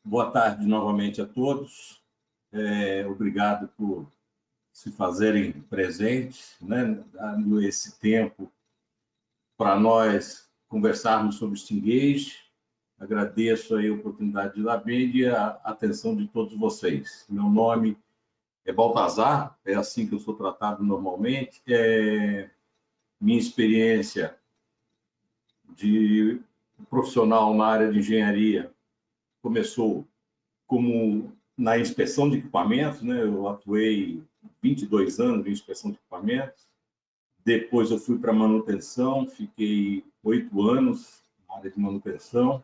Boa tarde novamente a todos. Obrigado por se fazerem presentes, né, dando esse tempo para nós conversarmos sobre Stingage. Agradeço aí a oportunidade de dar bem e a atenção de todos vocês. Meu nome é Baltazar, é assim que eu sou tratado normalmente. Minha experiência de profissional na área de engenharia começou como na inspeção de equipamentos, né? Eu atuei 22 anos em inspeção de equipamentos. Depois eu fui para manutenção, fiquei 8 anos na área de manutenção.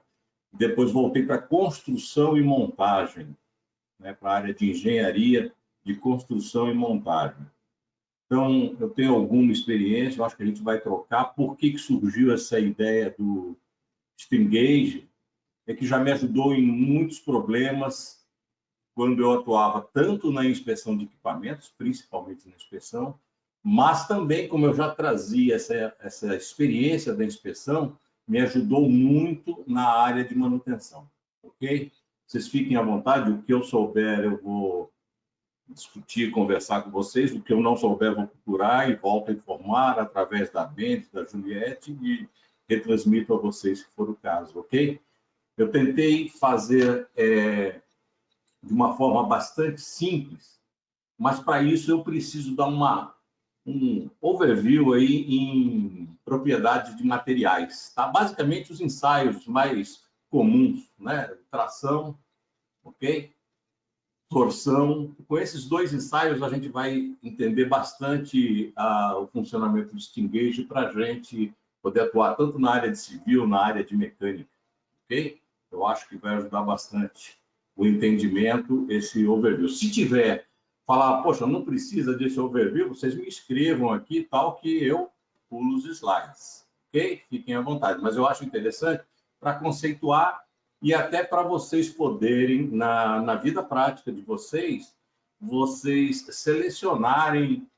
Depois voltei para construção e montagem, né? Para a área de engenharia de construção e montagem. Então, eu tenho alguma experiência, eu acho que a gente vai trocar. Por que surgiu essa ideia do Stingage? É que já me ajudou em muitos problemas quando eu atuava tanto na inspeção de equipamentos, principalmente na inspeção, mas também, como eu já trazia essa experiência da inspeção, me ajudou muito na área de manutenção, ok? Vocês fiquem à vontade, o que eu souber eu vou discutir, conversar com vocês, o que eu não souber vou procurar e volto a informar através da Mendes, da Juliette e retransmito a vocês, se for o caso, ok? Eu tentei fazer de uma forma bastante simples, mas para isso eu preciso dar um overview aí em propriedades de materiais, tá? Basicamente os ensaios mais comuns, né? Tração, ok? Torção. Com esses dois ensaios a gente vai entender bastante o funcionamento do Stingage para a gente poder atuar tanto na área de civil, na área de mecânica, ok? Eu acho que vai ajudar bastante o entendimento, esse overview. Se tiver, falar, poxa, não precisa desse overview, vocês me escrevam aqui, tal, que eu pulo os slides, ok? Fiquem à vontade. Mas eu acho interessante para conceituar e até para vocês poderem, na vida prática de vocês selecionarem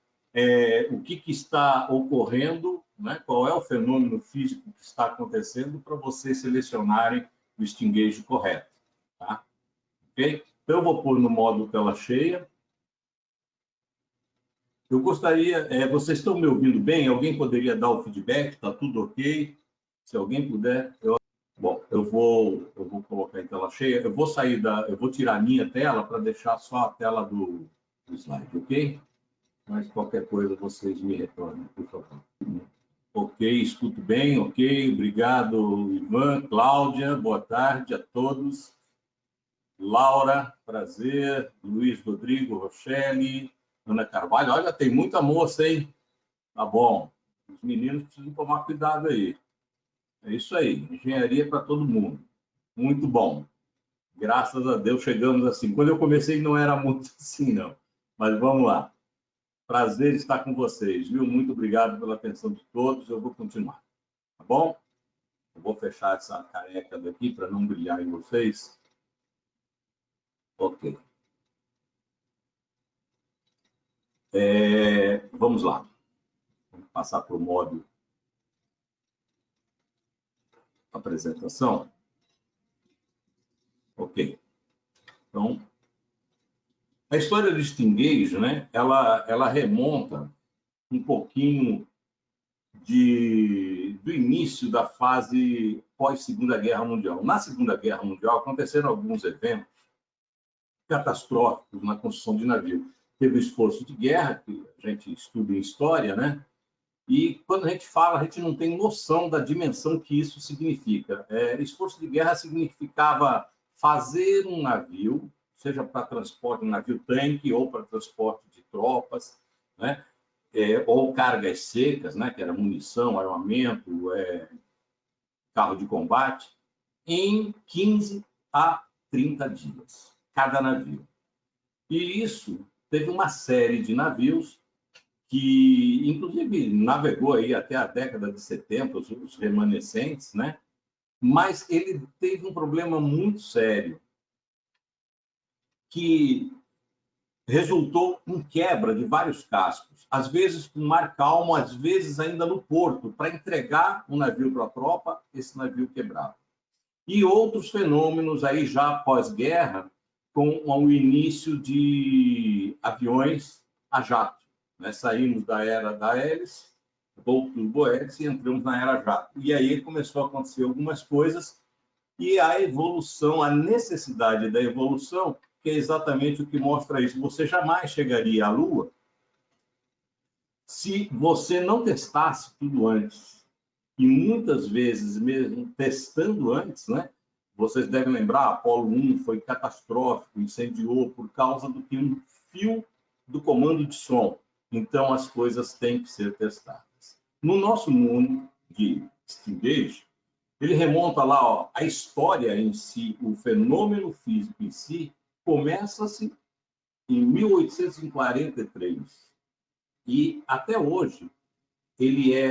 o que está ocorrendo, né? Qual é o fenômeno físico que está acontecendo para vocês selecionarem o Stingage correto, tá? Ok? Então, eu vou pôr no modo tela cheia. Eu gostaria... vocês estão me ouvindo bem? Alguém poderia dar o feedback? Está tudo ok? Se alguém puder... Bom, eu vou colocar em tela cheia. Eu vou eu vou tirar a minha tela para deixar só a tela do slide, ok? Mas qualquer coisa vocês me retornem, por favor. Ok, escuto bem, ok. Obrigado, Ivan, Cláudia, boa tarde a todos. Laura, prazer. Luiz Rodrigo, Rochelle, Ana Carvalho. Olha, tem muita moça, hein? Tá bom. Os meninos precisam tomar cuidado aí. É isso aí, engenharia para todo mundo. Muito bom. Graças a Deus chegamos assim. Quando eu comecei não era muito assim, não. Mas vamos lá. Prazer estar com vocês, viu? Muito obrigado pela atenção de todos. Eu vou continuar, tá bom? Eu vou fechar essa careca daqui para não brilhar em vocês. Ok. Vamos lá. Vamos passar para o modo apresentação. Ok. Então, a história de Stingage, né? Ela remonta um pouquinho do início da fase pós-Segunda Guerra Mundial. Na Segunda Guerra Mundial aconteceram alguns eventos catastróficos na construção de navios. Teve o esforço de guerra, que a gente estuda em história, né? E quando a gente fala, a gente não tem noção da dimensão que isso significa. Esforço de guerra significava fazer um navio, seja para transporte, um navio-tanque, ou para transporte de tropas, né? Ou cargas secas, né? Que era munição, armamento, carro de combate, em 15 a 30 dias, cada navio. E isso teve uma série de navios que, inclusive, navegou aí até a década de 70, os remanescentes, né? Mas ele teve um problema muito sério, que resultou em quebra de vários cascos, às vezes com mar calmo, às vezes ainda no porto, para entregar um navio para a tropa, esse navio quebrava. E outros fenômenos aí já pós-guerra, com o início de aviões a jato. Né? Saímos da era da hélice, ou turbohélice, e entramos na era jato. E aí começou a acontecer algumas coisas, e a evolução, a necessidade da evolução, que é exatamente o que mostra isso. Você jamais chegaria à Lua se você não testasse tudo antes. E muitas vezes, mesmo testando antes, né? Vocês devem lembrar, Apolo 1 foi catastrófico, incendiou por causa do que um fio do comando de som. Então, as coisas têm que ser testadas. No nosso mundo de Stargate, ele remonta lá, ó, a história em si, o fenômeno físico em si, começa-se em 1843. E até hoje,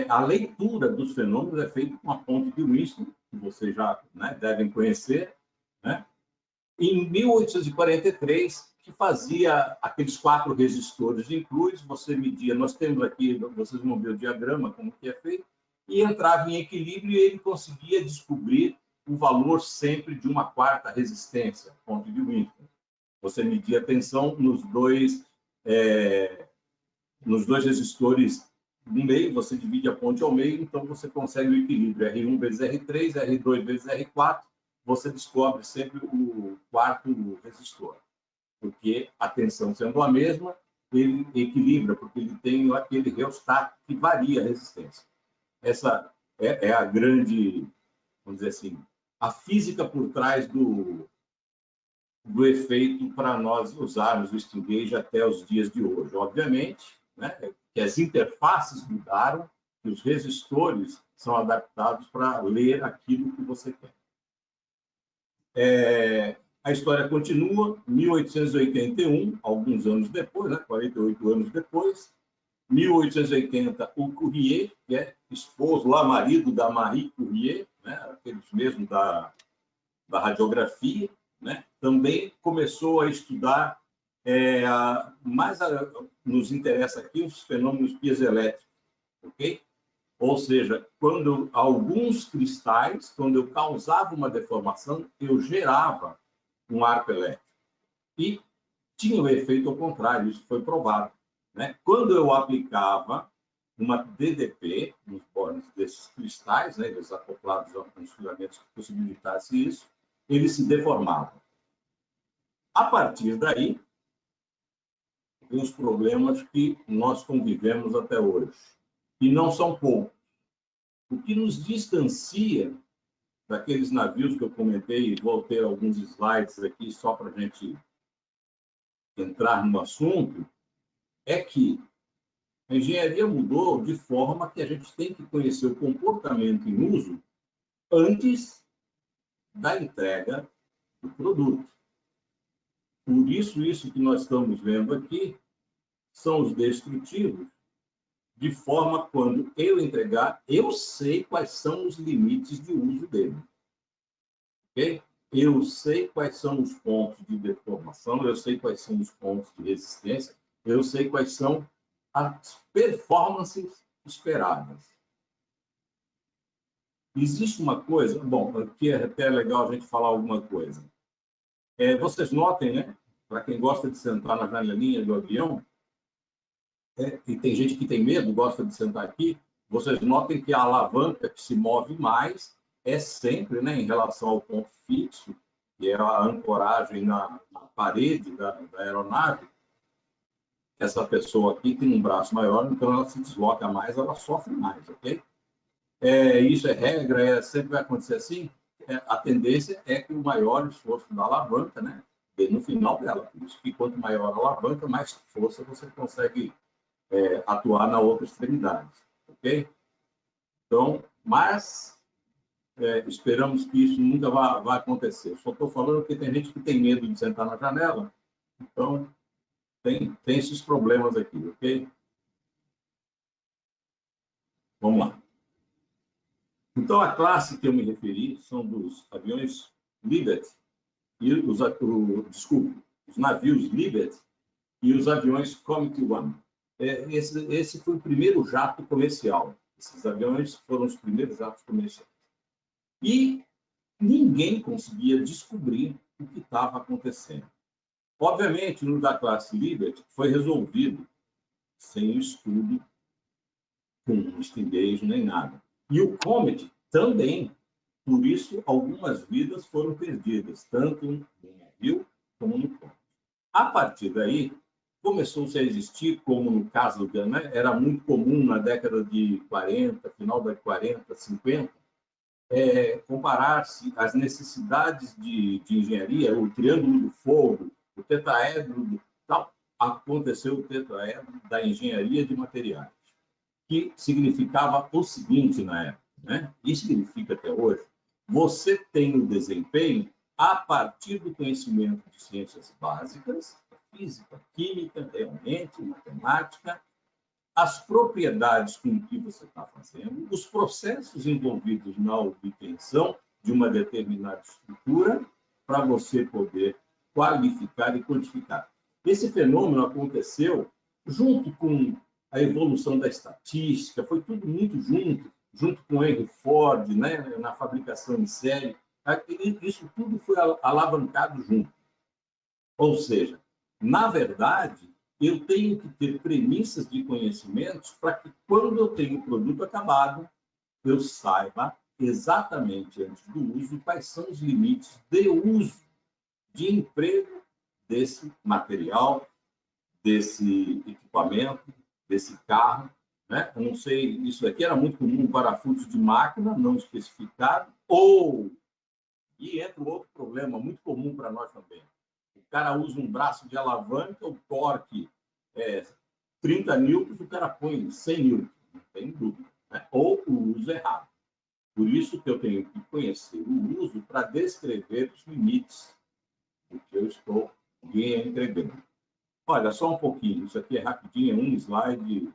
a leitura dos fenômenos é feita com a ponte de Winston, que vocês já, né, devem conhecer, né? Em 1843, que fazia aqueles 4 resistores incluídos, você media, nós temos aqui, vocês vão ver o diagrama, como que é feito, e entrava em equilíbrio e ele conseguia descobrir o valor sempre de uma 4ª resistência, ponte de Winston. Você media a tensão nos dois resistores no meio, você divide a ponte ao meio, então você consegue o equilíbrio R1 vezes R3, R2 vezes R4, você descobre sempre o 4º resistor, porque a tensão sendo a mesma, ele equilibra, porque ele tem aquele reostato que varia a resistência. Essa é a grande, vamos dizer assim, a física por trás do efeito para nós usarmos o Stargate até os dias de hoje. Obviamente, né, que as interfaces mudaram, que os resistores são adaptados para ler aquilo que você quer. A história continua, 1881, alguns anos depois, né, 48 anos depois, 1880, o Curie, que é esposo lá, marido da Marie Curie, né, aqueles mesmos da radiografia, né, também começou a estudar, nos interessa aqui os fenômenos piezoelétricos, ok? Ou seja, quando alguns cristais, quando eu causava uma deformação, eu gerava um arco elétrico. E tinha o efeito ao contrário, isso foi provado. Né? Quando eu aplicava uma DDP nos bornes desses cristais, né, eles acoplados a uns filamentos que possibilitassem isso, eles se deformavam. A partir daí, tem os problemas que nós convivemos até hoje. E não são poucos. O que nos distancia daqueles navios que eu comentei, e voltei alguns slides aqui só para a gente entrar no assunto, é que a engenharia mudou de forma que a gente tem que conhecer o comportamento em uso antes da entrega do produto. Por isso que nós estamos vendo aqui são os destrutivos, de forma quando eu entregar, eu sei quais são os limites de uso dele. Ok? Eu sei quais são os pontos de deformação, eu sei quais são os pontos de resistência, eu sei quais são as performances esperadas. Existe uma coisa, bom, aqui é até legal a gente falar alguma coisa. Vocês notem, né? Para quem gosta de sentar na janelinha do avião, e tem gente que tem medo, gosta de sentar aqui, vocês notem que a alavanca que se move mais é sempre, né, em relação ao ponto fixo, que é a ancoragem na parede da aeronave. Essa pessoa aqui tem um braço maior, então ela se desloca mais, ela sofre mais, ok? Isso é regra, sempre vai acontecer assim. A tendência é que o maior esforço da alavanca, né, no final dela. Por isso que quanto maior a alavanca, mais força você consegue atuar na outra extremidade, ok? Então, mas esperamos que isso nunca vá acontecer. Só estou falando que tem gente que tem medo de sentar na janela, então tem esses problemas aqui, ok? Vamos lá. Então, a classe que eu me referi são dos aviões Liberty, e os navios Liberty e os aviões Comet One. Esse foi o primeiro jato comercial. Esses aviões foram os primeiros jatos comerciais. E ninguém conseguia descobrir o que estava acontecendo. Obviamente, no da classe Liberty foi resolvido sem estudo, com estilejo nem nada. E o Comet também. Por isso, algumas vidas foram perdidas, tanto no navio como no Comet. A partir daí, começou-se a existir, como no caso do Gana, era muito comum na década de 40, final da 40, 50, comparar-se as necessidades de engenharia, o triângulo do fogo, o tetraedro, tal, aconteceu o tetraedro da engenharia de materiais, que significava o seguinte na época, né? E significa até hoje, você tem o desempenho a partir do conhecimento de ciências básicas, física, química, realmente, matemática, as propriedades com que você está fazendo, os processos envolvidos na obtenção de uma determinada estrutura, para você poder qualificar e quantificar. Esse fenômeno aconteceu junto com a evolução da estatística, foi tudo muito junto com Henry Ford, né, na fabricação em série. Isso tudo foi alavancado junto. Ou seja, na verdade, eu tenho que ter premissas de conhecimentos para que, quando eu tenho o produto acabado, eu saiba exatamente antes do uso quais são os limites de uso, de emprego desse material, desse equipamento, desse carro. Né? Eu não sei, isso aqui era muito comum, parafuso de máquina não especificado, e entra um outro problema muito comum para nós também. O cara usa um braço de alavanca, o torque é 30 newtons, o cara põe 100 newtons, não tem dúvida. Né? Ou o uso errado. Por isso que eu tenho que conhecer o uso para descrever os limites do que eu estou entregando. Olha, só um pouquinho, isso aqui é rapidinho, um slide,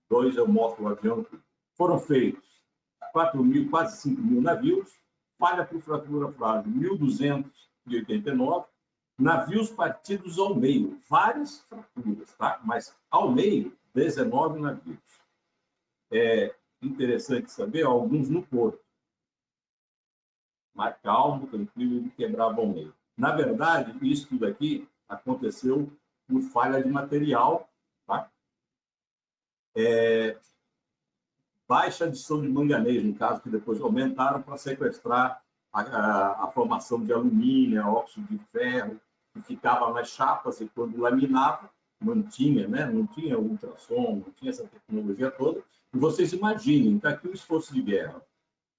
2 eu mostro o avião. Foram feitos 4.000, quase 5.000 navios, falha por fratura frágil 1.289, navios partidos ao meio, várias fraturas, tá? Mas ao meio, 19 navios. É interessante saber, alguns no porto. Mais calmo, tranquilo, e quebrava ao meio. Na verdade, isso tudo aqui aconteceu por falha de material, tá? Baixa adição de manganês, no caso, que depois aumentaram para sequestrar a formação de alumínio, óxido de ferro, que ficava nas chapas e quando laminava, mantinha, né? Não tinha ultrassom, não tinha essa tecnologia toda. E vocês imaginem, está aqui o esforço de guerra.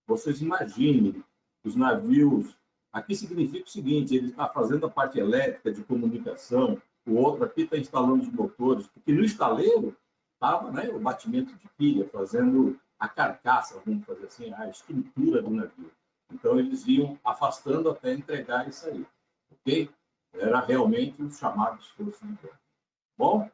Vocês imaginem os navios. Aqui significa o seguinte: ele está fazendo a parte elétrica de comunicação, o outro aqui está instalando os motores, porque no estaleiro estava, né, o batimento de pilha, fazendo a carcaça, vamos fazer assim, a estrutura do navio. Então, eles iam afastando até entregar isso aí, ok? Era realmente o chamado esforço de guerra. Bom,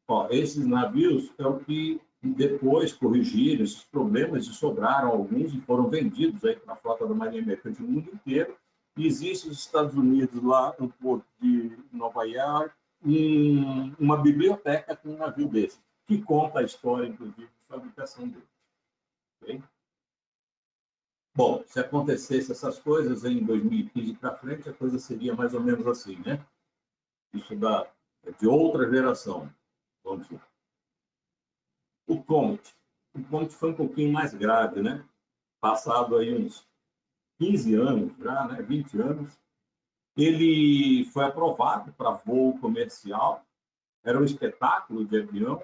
ó, esses navios é o que depois corrigiram esses problemas e sobraram alguns e foram vendidos aí para a frota da Marinha Mercante no mundo inteiro. E existe nos Estados Unidos, lá no porto de Nova York, uma biblioteca com um navio desse, que conta a história, inclusive, de fabricação dele. Okay? Bom, se acontecesse essas coisas em 2015 para frente, a coisa seria mais ou menos assim, né? Isso de outra geração, vamos dizer. O Comet foi um pouquinho mais grave, né? Passado aí uns 15 anos já, né? 20 anos, ele foi aprovado para voo comercial, era um espetáculo de avião,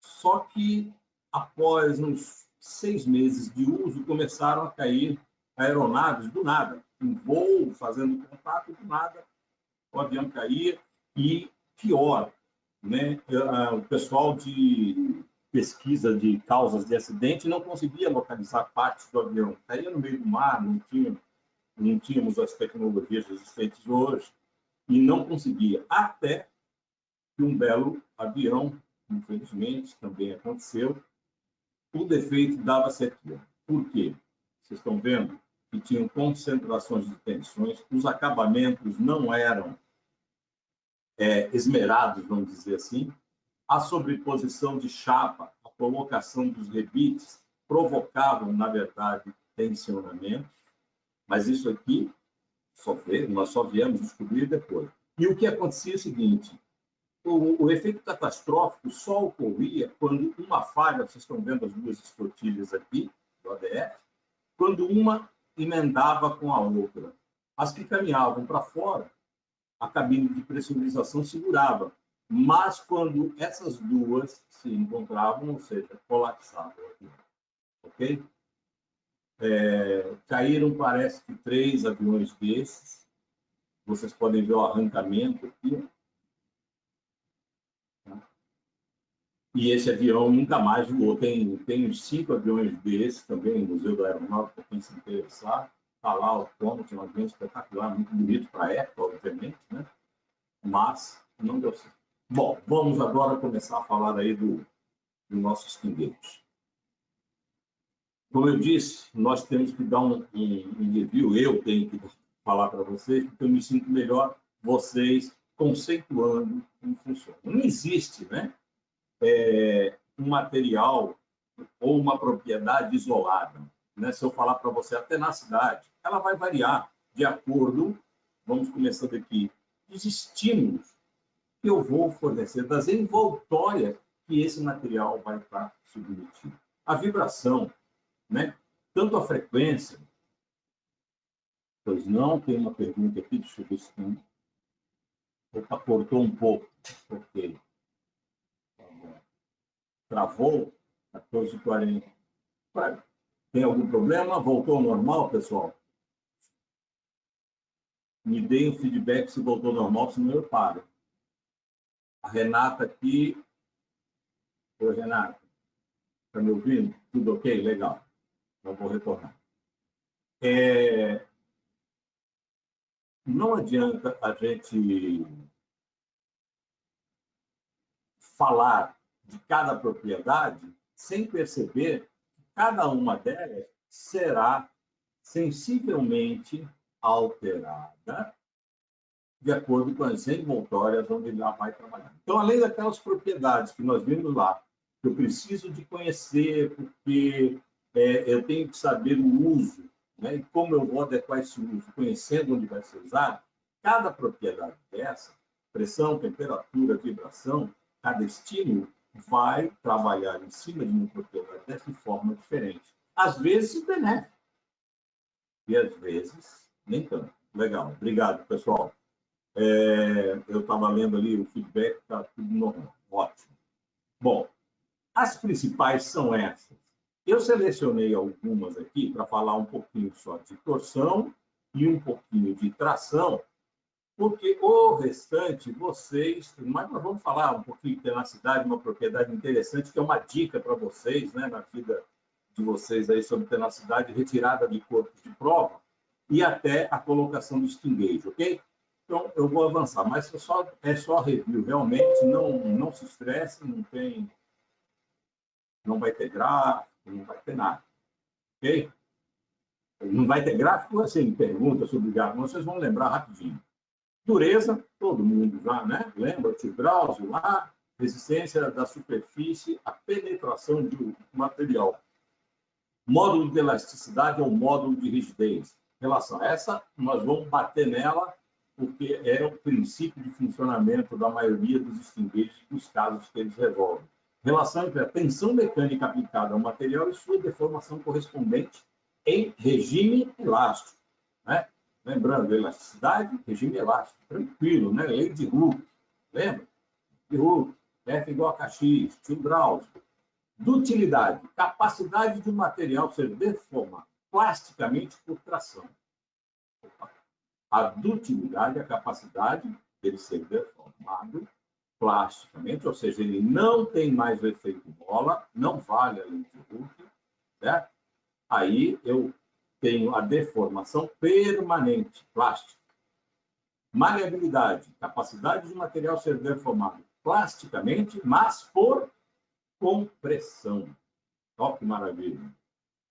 só que após uns 6 meses de uso, começaram a cair aeronaves do nada, em voo, fazendo contato do nada, o avião caía e, pior, né? O pessoal de pesquisa de causas de acidente não conseguia localizar partes do avião. Caía no meio do mar, não tínhamos as tecnologias existentes hoje, e não conseguia. Até que um belo avião, infelizmente, também aconteceu, o defeito dava-se aqui. Por quê? Vocês estão vendo que tinham concentrações de tensões, os acabamentos não eram esmerados, vamos dizer assim, a sobreposição de chapa, a colocação dos rebites provocavam, na verdade, tensionamento. Mas isso aqui, nós só viemos descobrir depois. E o que acontecia é o seguinte, o efeito catastrófico só ocorria quando uma falha, vocês estão vendo as duas escotilhas aqui, do ADF, quando uma emendava com a outra. As que caminhavam para fora, a cabine de pressurização segurava. Mas quando essas duas se encontravam, ou seja, colapsavam. Ok? Caíram, parece que 3 aviões desses. Vocês podem ver o arrancamento aqui. E esse avião nunca mais voou. Tem 5 aviões desses também no Museu da Aeronáutica, quem se interessar. Está lá o Comet, um avião espetacular, muito bonito para a época, obviamente, né? Mas não deu certo. Bom, vamos agora começar a falar aí do nosso Stingate. Como eu disse, nós temos que dar um review, eu tenho que falar para vocês, porque eu me sinto melhor vocês conceituando como funciona. Não existe, né, um material ou uma propriedade isolada. Né? Se eu falar para você até na cidade, ela vai variar de acordo, vamos começando aqui, dos estímulos que eu vou fornecer, das envoltórias que esse material vai estar submetido. A vibração, né? Tanto a frequência... Pois não, tem uma pergunta aqui, deixa eu ver se tem... Opa, cortou um pouco. Ok. Travou, 14h40. Tem algum problema? Voltou ao normal, pessoal? Me deem um feedback se voltou ao normal, senão eu paro. A Renata aqui. Oi, Renata. Está me ouvindo? Tudo ok? Legal. Então, vou retornar. Não adianta a gente falar de cada propriedade sem perceber que cada uma delas será sensivelmente alterada de acordo com as envoltórias onde ele vai trabalhar. Então, além daquelas propriedades que nós vimos lá, que eu preciso de conhecer, porque eu tenho que saber o uso, né, e como eu vou adequar esse uso, conhecendo onde vai ser usado, cada propriedade dessa, pressão, temperatura, vibração, cada estímulo vai trabalhar em cima de uma propriedade dessa forma diferente. Às vezes, benéfico. E às vezes, nem tanto. Legal. Obrigado, pessoal. Eu estava lendo ali o feedback, está tudo normal. Ótimo. Bom, as principais são essas. Eu selecionei algumas aqui para falar um pouquinho só de torção e um pouquinho de tração, porque o restante, vocês... Mas nós vamos falar um pouquinho de tenacidade, uma propriedade interessante, que é uma dica para vocês, né, na vida de vocês aí sobre tenacidade, retirada de corpos de prova e até a colocação do Stingate, ok? Então, eu vou avançar, mas é só review, realmente, não se estresse, não vai ter gráfico, não vai ter nada, ok? Não vai ter gráfico, assim, pergunta sobre gráfico, vocês vão lembrar rapidinho. Dureza, todo mundo já, né? Lembra o tio Drauzio lá, resistência da superfície, a penetração do material. Módulo de elasticidade é o módulo de rigidez. Em relação a essa, nós vamos bater nela, porque é o princípio de funcionamento da maioria dos Stingates, dos casos que eles resolvem. Relação entre a tensão mecânica aplicada ao material e sua deformação correspondente em regime elástico. Né? Lembrando, elasticidade, regime elástico. Tranquilo, né? Lei de Hooke. Lembra? De Hooke. F igual a Kx, tio Drauzio. Dutilidade, capacidade de um material ser deformado plasticamente por tração. A dutilidade é a capacidade dele ser deformado plasticamente, ou seja, ele não tem mais o efeito bola, não vale a lei de Hooke, certo? Aí eu tenho a deformação permanente, plástica. Maleabilidade, capacidade de material ser deformado plasticamente, mas por compressão. Ó, que maravilha.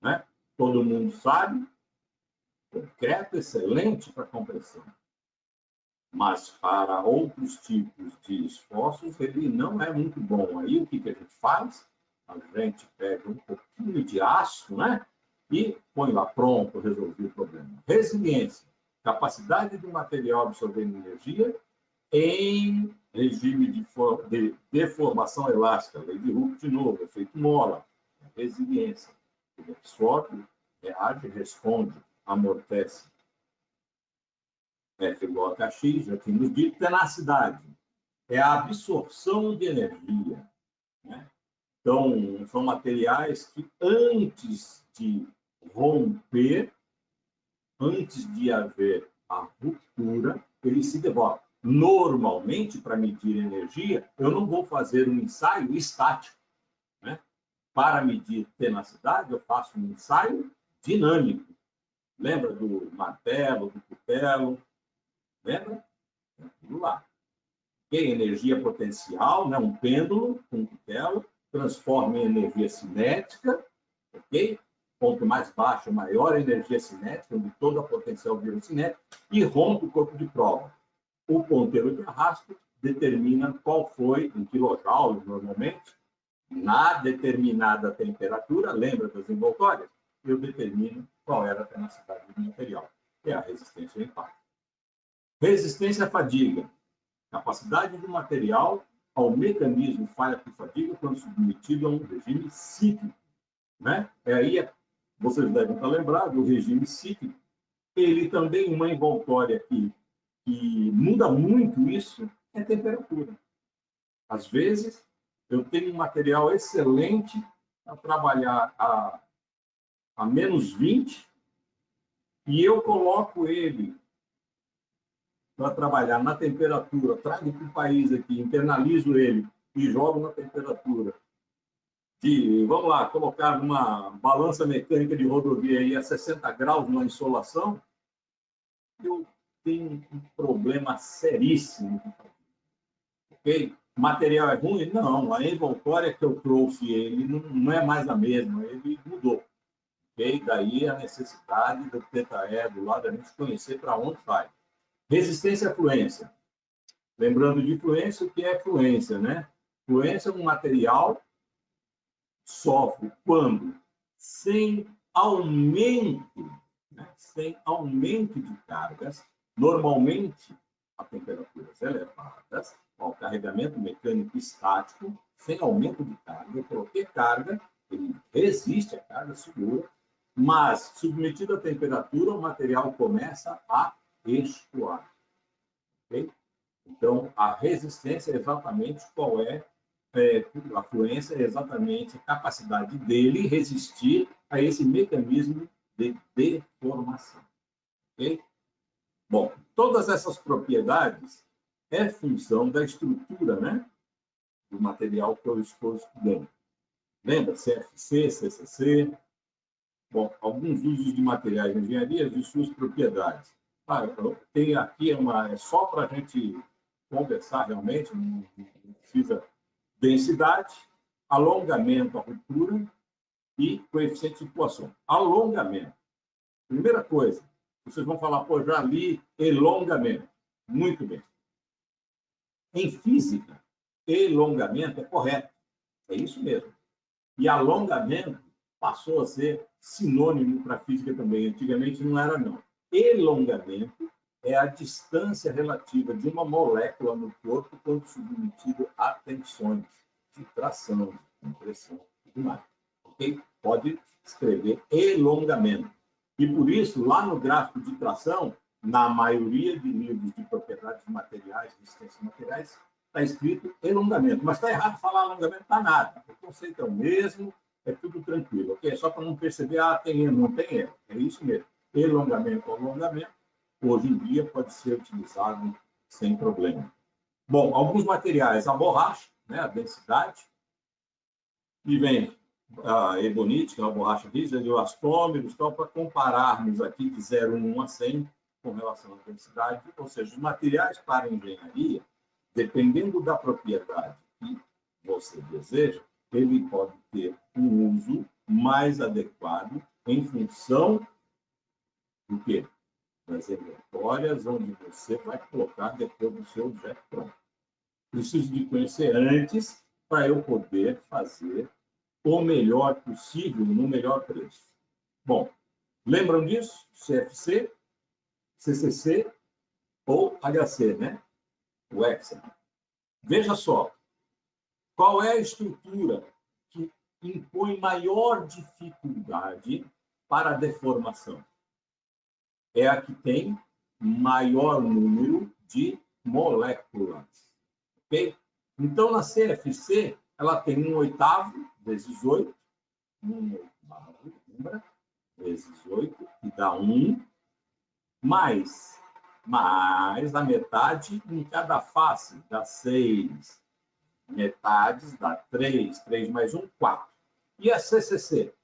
Né? Todo mundo sabe, concreto excelente para compressão. Mas para outros tipos de esforços, ele não é muito bom. Aí o que a gente faz? A gente pega um pouquinho de aço, né? e põe lá, pronto, resolvi o problema. Resiliência, capacidade do material absorver energia em regime de deformação elástica, lei de Hooke de novo, efeito mola, resiliência. Ele absorve, reage, responde, amortece. F igual a kx, já tínhamos dito. Tenacidade é a absorção de energia, né? Então, são materiais que antes de romper, antes de haver a ruptura, eles se devoram. Normalmente, para medir energia, eu não vou fazer um ensaio estático, né? Para medir tenacidade, eu faço um ensaio dinâmico. Lembra do martelo, do cutelo? Lembra? Tudo lá. Okay? Energia potencial, né? Um pêndulo com um cutelo, transforma em energia cinética, ok? Ponto mais baixo, maior energia cinética, onde toda a potencial vira cinética, e rompe o corpo de prova. O ponteiro de arrasto determina qual foi, em quilojoules normalmente, na determinada temperatura, lembra das envoltórias? Eu determino qual era a tenacidade do material, que é a resistência ao impacto. Resistência à fadiga, capacidade do material ao mecanismo falha por fadiga quando submetido a um regime cíclico, né? Aí vocês devem estar lembrados do regime cíclico. Ele também, uma envoltória que muda muito isso, é temperatura. Às vezes, eu tenho um material excelente para trabalhar a menos 20 e eu coloco ele para trabalhar na temperatura, trago para o país aqui, internalizo ele e jogo na temperatura de, vamos lá, colocar numa balança mecânica de rodovia aí a 60 graus na insolação, eu tenho um problema seríssimo. Ok? O material é ruim? Não, a envoltória que eu trouxe ele não é mais a mesma, ele mudou. Okay? Daí a necessidade do tetaé do lado, a gente conhecer para onde vai. Resistência à fluência. Lembrando de fluência, o que é fluência, né? Fluência é um material que sofre quando, sem aumento, né? Sem aumento de cargas, normalmente a temperaturas elevadas, ao carregamento mecânico estático, sem aumento de carga, eu coloquei carga, ele resiste à carga, segura, mas, submetido à temperatura, o material começa a escoar. Okay? Então, a resistência é exatamente qual é, a fluência é exatamente a capacidade dele resistir a esse mecanismo de deformação. Okay? Bom, todas essas propriedades é função da estrutura, né, do material que eu estou estudando. Lembra? CFC, CCC. Bom, alguns usos de materiais de engenharia e suas propriedades. Tem aqui é só para a gente conversar realmente, não precisa densidade, alongamento, a ruptura e coeficiente de Poisson. Alongamento. Primeira coisa, vocês vão falar, pô, já li elongamento. Muito bem. Em física, elongamento é correto. É isso mesmo. E alongamento passou a ser sinônimo para a física também. Antigamente não era, não. Elongamento é a distância relativa de uma molécula no corpo quando submetido a tensões de tração, de compressão e tudo mais. Okay? Pode escrever elongamento. E por isso, lá no gráfico de tração, na maioria de livros de propriedades de materiais, resistência de materiais, está escrito elongamento. Mas está errado falar alongamento, está nada. O conceito é o mesmo, é tudo tranquilo. Okay? Só para não perceber, tem erro, não tem erro. É isso mesmo. Elongamento, alongamento, hoje em dia pode ser utilizado sem problema. Bom, alguns materiais, a borracha, né, a densidade, e vem a ebonite, que é uma borracha rígida, e o astômeros, para compararmos aqui de 0,1 a 100 com relação à densidade, ou seja, os materiais para engenharia, dependendo da propriedade que você deseja, ele pode ter um uso mais adequado em função do quê? Das envoltórias onde você vai colocar depois do seu objeto pronto. Preciso de conhecer antes para eu poder fazer o melhor possível no melhor preço. Bom, lembram disso? CFC, CCC ou HC, né? O hexa. Veja só, qual é a estrutura que impõe maior dificuldade para a deformação? É a que tem maior número de moléculas. Ok? Então, na CFC, ela tem 1/8 vezes 8, 1/8, lembra? Vezes 8, que dá 1, mais a metade em cada face, dá 6. Metades dá 3, 3 mais 1, 4. E a CCC?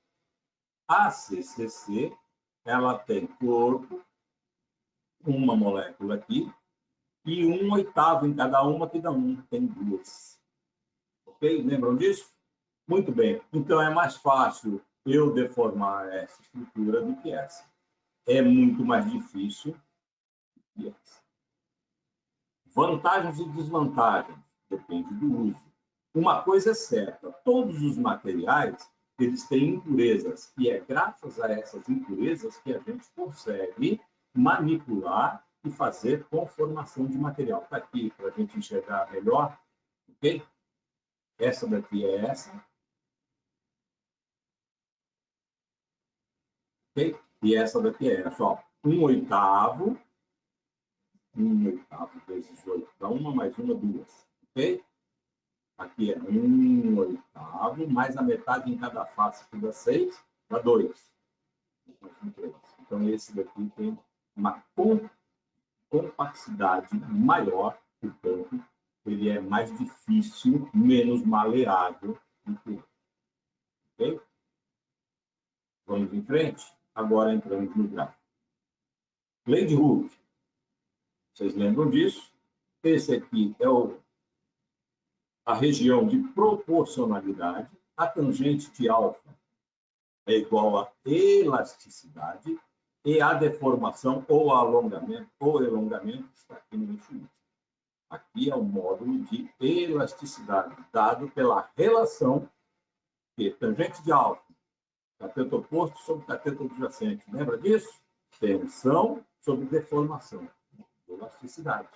A CCC, ela tem corpo, uma molécula aqui, e 1/8 em cada uma, que dá 1, tem 2. Ok? Lembram disso? Muito bem. Então, é mais fácil eu deformar essa estrutura do que essa. É muito mais difícil que essa. Vantagens e desvantagens. Depende do uso. Uma coisa é certa, todos os materiais, eles têm impurezas, e é graças a essas impurezas que a gente consegue manipular e fazer conformação de material. Está aqui para a gente enxergar melhor, ok? Essa daqui é essa. Ok? E essa daqui é essa, ó. 1/8 vezes 8 dá 1, mais 1 é 2. Ok? Aqui é 1/8, mais a metade em cada face, que dá 6, dá 2. Então, esse daqui tem uma compacidade maior, portanto, ele é mais difícil, menos maleável do que o outro. Ok? Vamos em frente? Agora entramos no gráfico. Lei de Hooke. Vocês lembram disso? Esse aqui é a região de proporcionalidade. A tangente de alfa é igual a elasticidade e a deformação ou alongamento ou elongamento está aqui no eixo Y. Aqui é o módulo de elasticidade, dado pela relação que tangente de alfa, cateto oposto sobre cateto adjacente. Lembra disso? Tensão sobre deformação, elasticidade.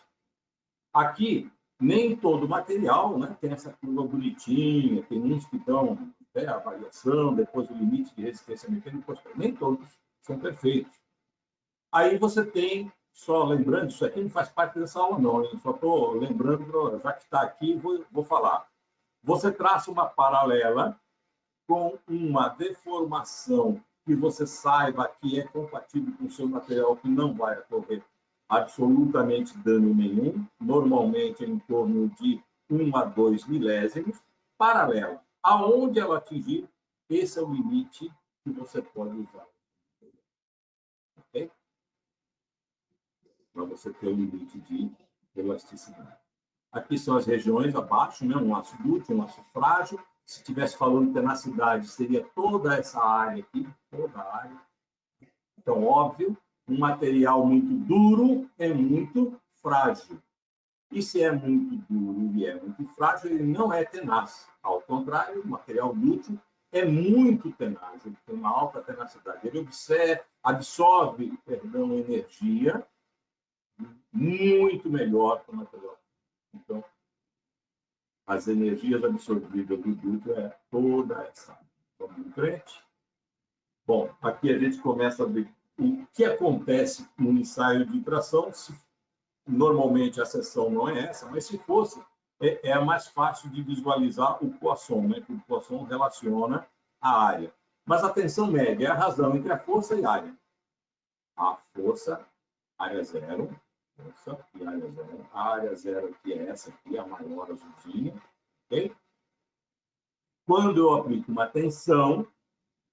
Aqui, nem todo material, né, tem essa curva bonitinha, tem uns que dão a variação, depois o limite de resistência mecânica, nem todos são perfeitos. Aí você tem, só lembrando, isso aqui não faz parte dessa aula não, hein? Só estou lembrando, já que está aqui, vou falar. Você traça uma paralela com uma deformação que você saiba que é compatível com o seu material, que não vai ocorrer absolutamente dano nenhum, normalmente em torno de 1 a 2 milésimos, paralela. Aonde ela atingir, esse é o limite que você pode usar. Ok? Para você ter o limite de elasticidade. Aqui são as regiões abaixo, né? Um aço dúctil, um aço frágil. Se estivesse falando de tenacidade, seria toda essa área aqui, toda a área. Então, óbvio, um material muito duro é muito frágil. E se é muito duro e é muito frágil, ele não é tenaz. Ao contrário, o material dúctil é muito tenaz, ele tem uma alta tenacidade. Ele absorve energia muito melhor que o material. Então, as energias absorvidas do dúctil é toda essa. Vamos em frente? Bom, aqui a gente começa a ver o que acontece no ensaio de tração. Normalmente a seção não é essa, mas se fosse, é mais fácil de visualizar o Poisson, né? Que o Poisson relaciona a área. Mas a tensão média é a razão entre a força e a área. A força, área zero, força e área zero. A área zero, que é essa aqui, a maior azulzinha, ok? Quando eu aplico uma tensão,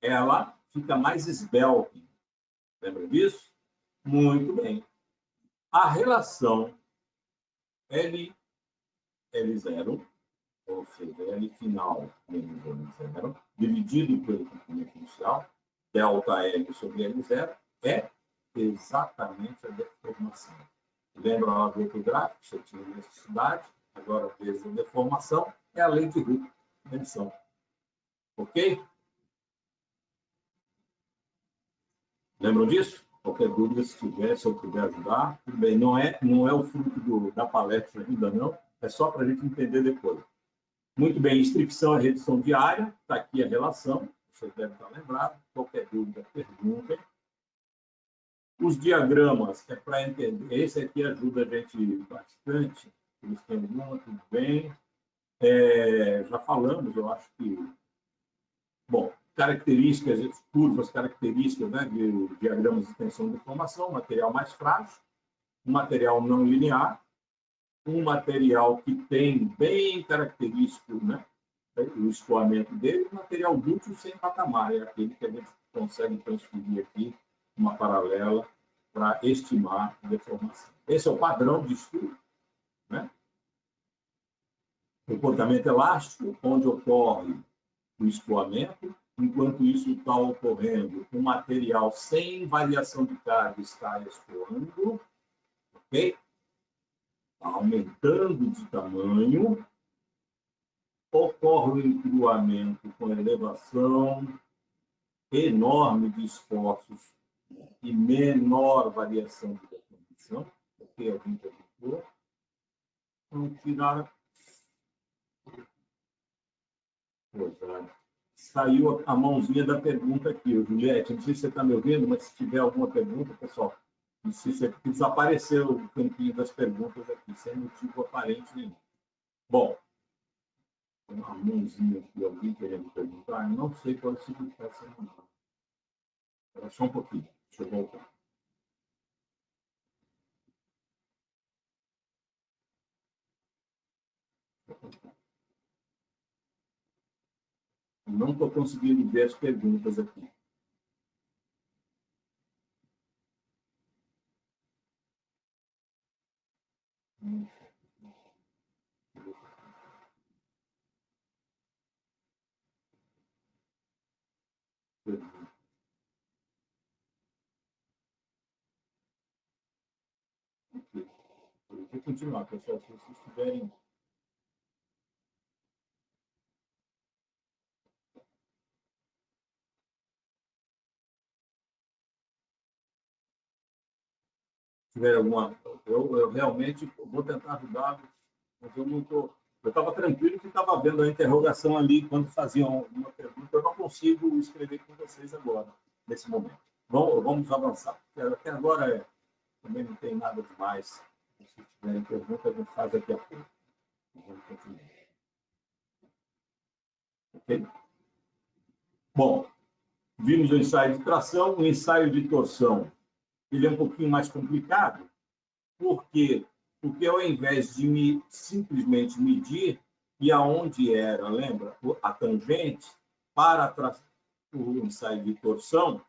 ela fica mais esbelta. Lembra disso? Muito bem. A relação L0, ou seja, L final menos L0, dividido pelo comprimento inicial, ΔL sobre L0, é exatamente a deformação. Lembra lá do outro gráfico? Você tinha elasticidade, agora vezes a deformação, é a lei de Hooke, medição. Ok? Lembram disso? Qualquer dúvida, se tiver, se eu puder ajudar, tudo bem. Não é o fruto da palestra ainda, não. É só para a gente entender depois. Muito bem, inscrição e redução diária. Está aqui a relação. Vocês devem estar lembrados. Qualquer dúvida, perguntem. Os diagramas, que é para entender. Esse aqui ajuda a gente bastante. Eles têm uma, tudo bem. Já falamos, eu acho que... Bom, características, curvas, características, né, de diagramas de extensão de informação, material mais frágil, um material não linear, um material que tem bem característico, né, o escoamento dele, um material dúctil sem patamar, é aquele que a gente consegue transferir aqui uma paralela para estimar a deformação. Esse é o padrão de estudo, né? Comportamento elástico, onde ocorre o escoamento. Enquanto isso está ocorrendo, o material sem variação de carga está escoando, ok? Está aumentando de tamanho. Ocorre o encruamento com elevação enorme de esforços e menor variação de deformação, ok? Alguém perguntou. Vamos tirar... Saiu a mãozinha da pergunta aqui, Juliette. Não sei se você está me ouvindo, mas se tiver alguma pergunta, pessoal, não sei se desapareceu o campinho das perguntas aqui, sem motivo aparente nenhum. Bom, tem uma mãozinha aqui, alguém querendo perguntar, eu não sei qual é o significado dessa mão. Espera só um pouquinho, deixa eu voltar. Não estou conseguindo ver as perguntas aqui. Eu vou continuar, pessoal. Se vocês tiverem... alguma... Eu realmente vou tentar ajudar, mas eu não estou... Eu estava tranquilo que estava vendo a interrogação ali quando faziam uma pergunta. Eu não consigo escrever com vocês agora, nesse momento. Vamos avançar. Até agora também não tem nada demais. Se tiverem perguntas, a gente faz daqui a pouco. Vamos continuar. Ok? Bom, vimos o ensaio de tração, o ensaio de torção. Ele é um pouquinho mais complicado. Por quê? Porque ao invés de simplesmente medir e aonde era, lembra, a tangente, para o ensaio de torção,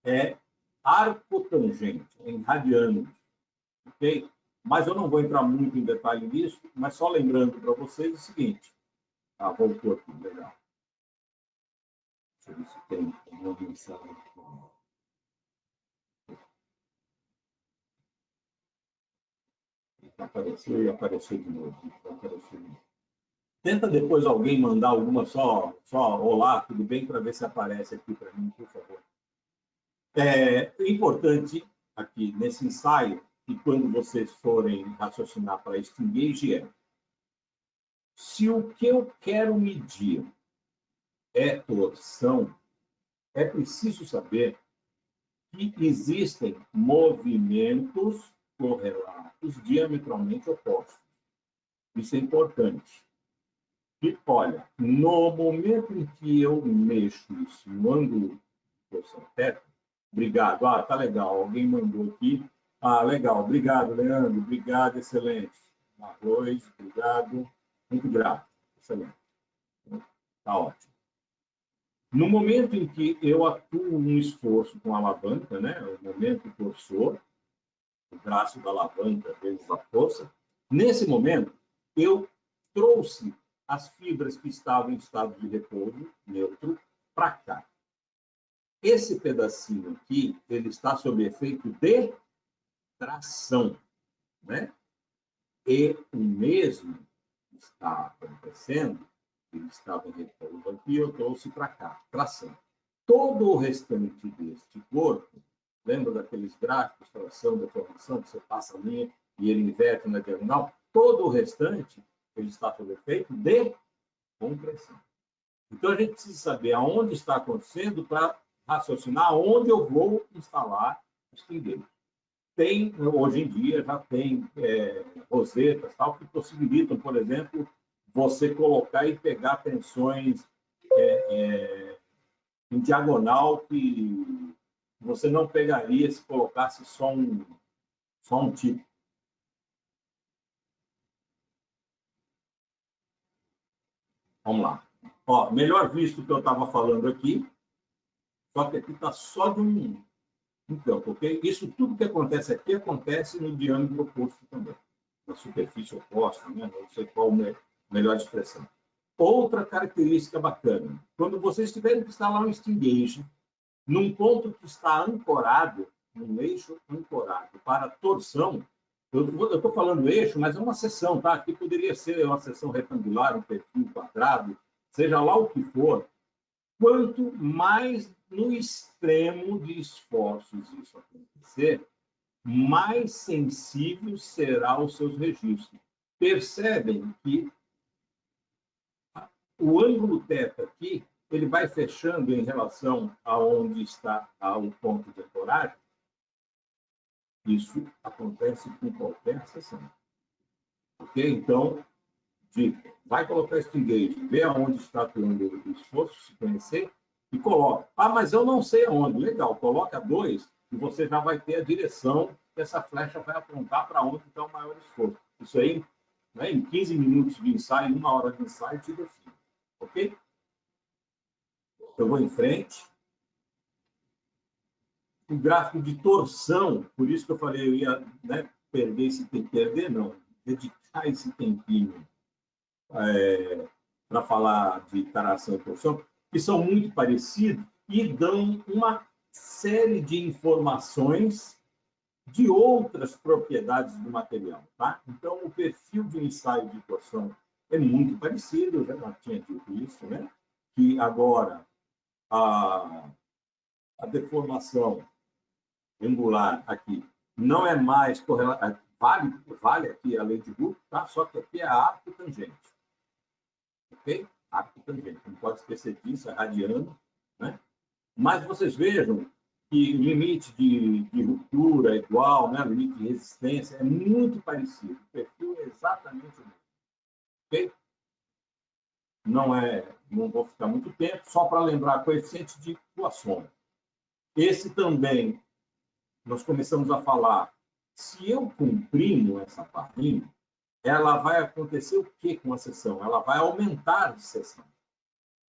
é arcotangente, em radianos. Ok? Mas eu não vou entrar muito em detalhe nisso, mas só lembrando para vocês o seguinte. Voltou aqui, legal. Deixa eu ver se tem uma mensagem. Apareceu e apareceu de novo. Apareceu de novo. Tenta depois alguém mandar alguma só olá, tudo bem, para ver se aparece aqui para mim, por favor. É importante aqui nesse ensaio, que quando vocês forem raciocinar para este engage, se o que eu quero medir é torção, é preciso saber que existem movimentos correlatos diametralmente opostos. Isso é importante. E, olha, no momento em que eu mexo isso no ângulo de torção θ, obrigado. Tá legal. Alguém mandou aqui. Legal. Obrigado, Leandro. Obrigado, excelente. Arroz, obrigado. Muito grato. Excelente. Tá ótimo. No momento em que eu atuo um esforço com a alavanca, né, o momento torsor, o braço da alavanca vezes a força, nesse momento, eu trouxe as fibras que estavam em estado de repouso, neutro, para cá. Esse pedacinho aqui, ele está sob efeito de tração, né? E o mesmo está acontecendo, ele estava em repouso aqui, eu trouxe para cá, tração. Todo o restante deste corpo Lembra daqueles gráficos, tração, deformação, que você passa a linha e ele inverte na diagonal? Todo o restante, ele está sob efeito de compressão. Então, a gente precisa saber aonde está acontecendo para raciocinar onde eu vou instalar os pingueiros. Hoje em dia, já tem rosetas tal, que possibilitam, por exemplo, você colocar e pegar tensões em diagonal que você não pegaria se colocasse só um tipo. Vamos lá. Ó, melhor visto que eu estava falando aqui, só que aqui está só de um campo, ok? Isso tudo que acontece aqui acontece no diâmetro oposto também, na superfície oposta, né? Não sei qual a melhor expressão. Outra característica bacana, quando vocês tiverem que instalar um steam gauge num ponto que está ancorado, num eixo ancorado para torção, eu estou falando eixo, mas é uma seção, tá? Aqui poderia ser uma seção retangular, um perfil quadrado, seja lá o que for. Quanto mais no extremo de esforços isso acontecer, mais sensível será os seus registros. Percebem que o ângulo θ aqui, ele vai fechando em relação a onde está o ponto de ancoragem. Isso acontece com qualquer seção. Ok? Então, vai colocar esse gauge, vê aonde está o ângulo de esforço, se conhecer, e coloca. Ah, mas eu não sei aonde. Legal, coloca 2 e você já vai ter a direção que essa flecha vai apontar para onde está o maior esforço. Isso aí, né, em 15 minutos de ensaio, 1 hora de ensaio, te define. Ok? Eu vou em frente. O gráfico de torção, por isso que eu falei, eu ia, né, perder esse tempo, perder não, dedicar esse tempinho para falar de taração e torção, que são muito parecidos e dão uma série de informações de outras propriedades do material. Tá? Então, o perfil de ensaio de torção é muito parecido, eu já tinha dito isso, né? Que agora a deformação angular aqui não é mais correlacionada, vale aqui a lei de Hooke, tá? Só que aqui é a arco tangente. Ok? Arco tangente, não pode esquecer disso, é radiano, né? Mas vocês vejam que o limite de ruptura é igual, né? O limite de resistência é muito parecido. O perfil é exatamente o mesmo. Ok? Não vou ficar muito tempo, só para lembrar coeficiente de Poisson. Esse também, nós começamos a falar, se eu comprimo essa barrinha, ela vai acontecer o que com a seção? Ela vai aumentar a seção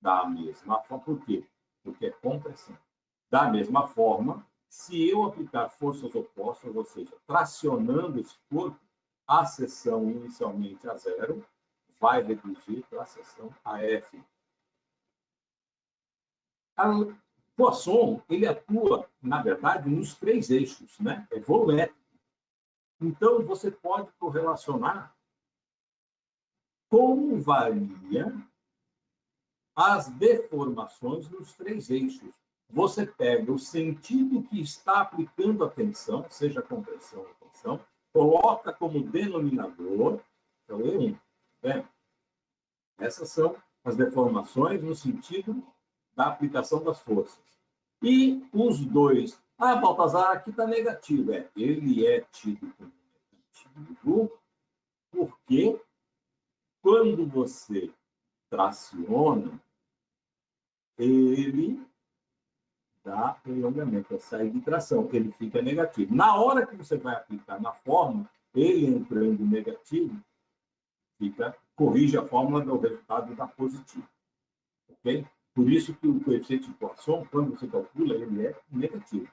da mesma forma. Por quê? Porque é compressão. Da mesma forma, se eu aplicar forças opostas, ou seja, tracionando esse corpo, a seção inicialmente a 0 vai reduzir para a seção a F. O Poisson, ele atua, na verdade, nos 3 eixos, né? É volumétrico. Então, você pode correlacionar como varia as deformações nos 3 eixos. Você pega o sentido que está aplicando a tensão, seja compressão ou tensão, coloca como denominador, então E1. Né? Essas são as deformações no sentido da aplicação das forças. E os dois, Baltazar, aqui está negativo. Ele é tido como negativo porque quando você traciona, ele dá prolongamento, a saída de tração, ele fica negativo. Na hora que você vai aplicar na fórmula, ele entrando negativo, corrige a fórmula do resultado da positivo. Ok? Por isso que o coeficiente de Poisson, quando você calcula, ele é negativo.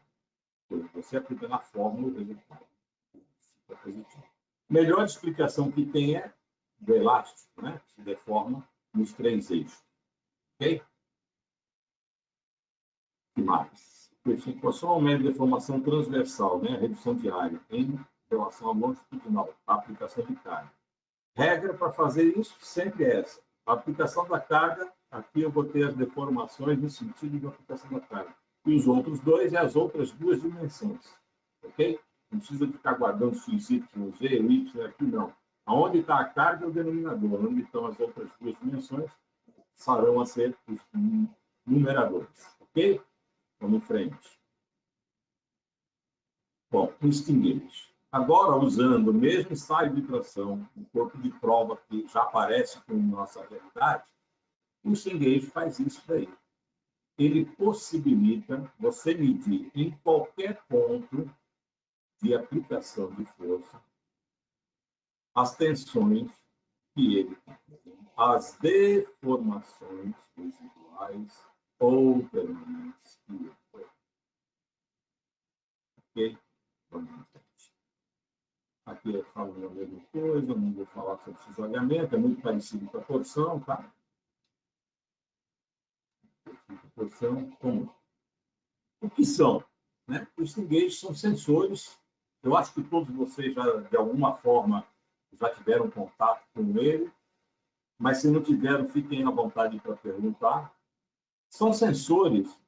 Você aplica na fórmula o resultado fica positivo. Melhor explicação que tem é do elástico, né? Que se deforma nos 3 eixos. Ok? Que mais? O coeficiente de Poisson mede deformação transversal, né? Redução de área em relação à longitudinal, a aplicação de carga. Regra para fazer isso sempre é essa. A aplicação da carga, aqui eu vou ter as deformações no sentido de aplicação da carga. E os outros dois é as outras duas dimensões. Ok? Não precisa ficar guardando x, y, z, o y aqui, não. Aonde está a carga é o denominador. Onde estão as outras duas dimensões passarão a ser os numeradores. Ok? Vamos em frente. Bom, o Stingate. Agora, usando o mesmo ensaio de tração, um corpo de prova que já aparece com nossa realidade, o Stingate faz isso daí. Ele possibilita você medir em qualquer ponto de aplicação de força as tensões que ele tem, as deformações residuais ou permanentes que ele tem. Ok? Vamos em frente. Aqui eu falo a mesma coisa, não vou falar sobre cisalhamento, é muito parecido com a torção, tá? Torção comum. O que são? Né? Os Stingate são sensores. Eu acho que todos vocês já, de alguma forma, já tiveram contato com ele, mas se não tiveram, fiquem à vontade para perguntar. São sensores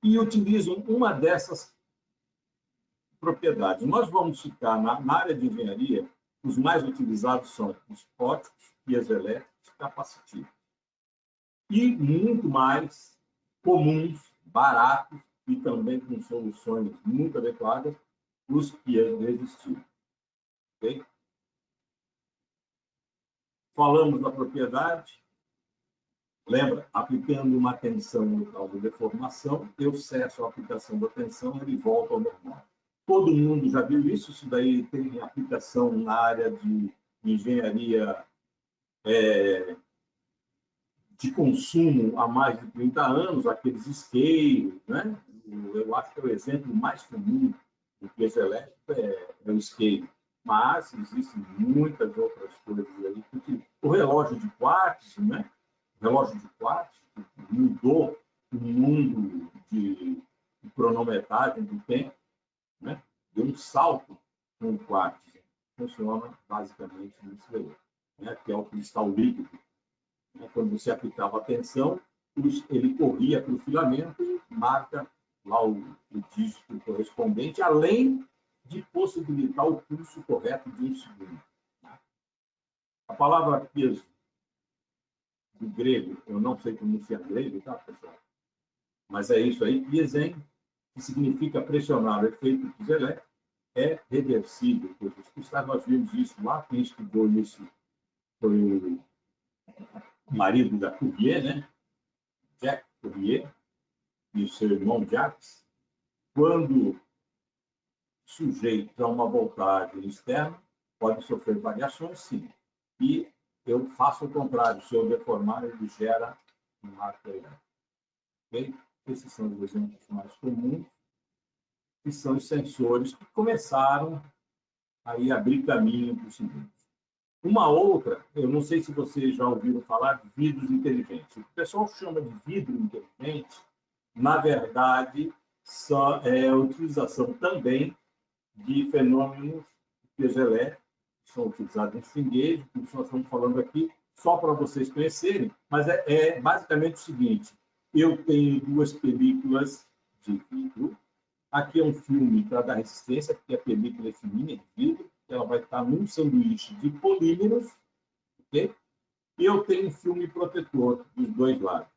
que utilizam uma dessas propriedades. Nós vamos ficar na área de engenharia, os mais utilizados são os óticos, piezoelétricos, capacitivos. E muito mais comuns, baratos e também com soluções muito adequadas, os piezoresistivos. Okay? Falamos da propriedade. Lembra? Aplicando uma tensão local de deformação, eu cesso a aplicação da tensão, ele volta ao normal. Todo mundo já viu isso? Isso daí tem aplicação na área de engenharia de consumo há mais de 30 anos, aqueles isqueiros, né? Eu acho que é o exemplo mais comum do piezoelétrico é o isqueiro. Mas existem muitas outras coisas aí. O relógio de quartzo, né? O relógio de quartzo mudou o mundo de cronometragem do tempo, né? Deu um salto com o quartzo. Funciona basicamente nisso aí, né? Que é o cristal líquido. Quando você aplicava a tensão, ele corria para o filamento e marca lá o dígito correspondente, além de possibilitar o pulso correto de 1 segundo. A palavra peso, do grego, eu não sei pronunciar grego, tá, pessoal? Mas é isso aí, piesen, que significa pressionar o efeito piezoelétrico, é reversível. Nós vimos isso lá, quem estudou isso foi o marido da Cuvier, né? Jacques Cuvier, e o seu irmão Jacques, quando sujeito a uma voltagem externa, pode sofrer variações, sim. E eu faço o contrário, se eu deformar, ele gera um arco elétrico. Okay? Esses são os exemplos mais comuns, que são os sensores que começaram a abrir caminho para o seguinte. Uma outra, eu não sei se vocês já ouviram falar de vidros inteligentes. O pessoal chama de vidro inteligente, na verdade, é a utilização também de fenômenos piezoelétricos, que são utilizados em Stingate, que nós estamos falando aqui, só para vocês conhecerem, mas é basicamente o seguinte, eu tenho duas películas de vidro, aqui é um filme para dar resistência, porque a película é fininha de vidro, ela vai estar num sanduíche de polímeros, ok? E eu tenho um filme protetor dos dois lados.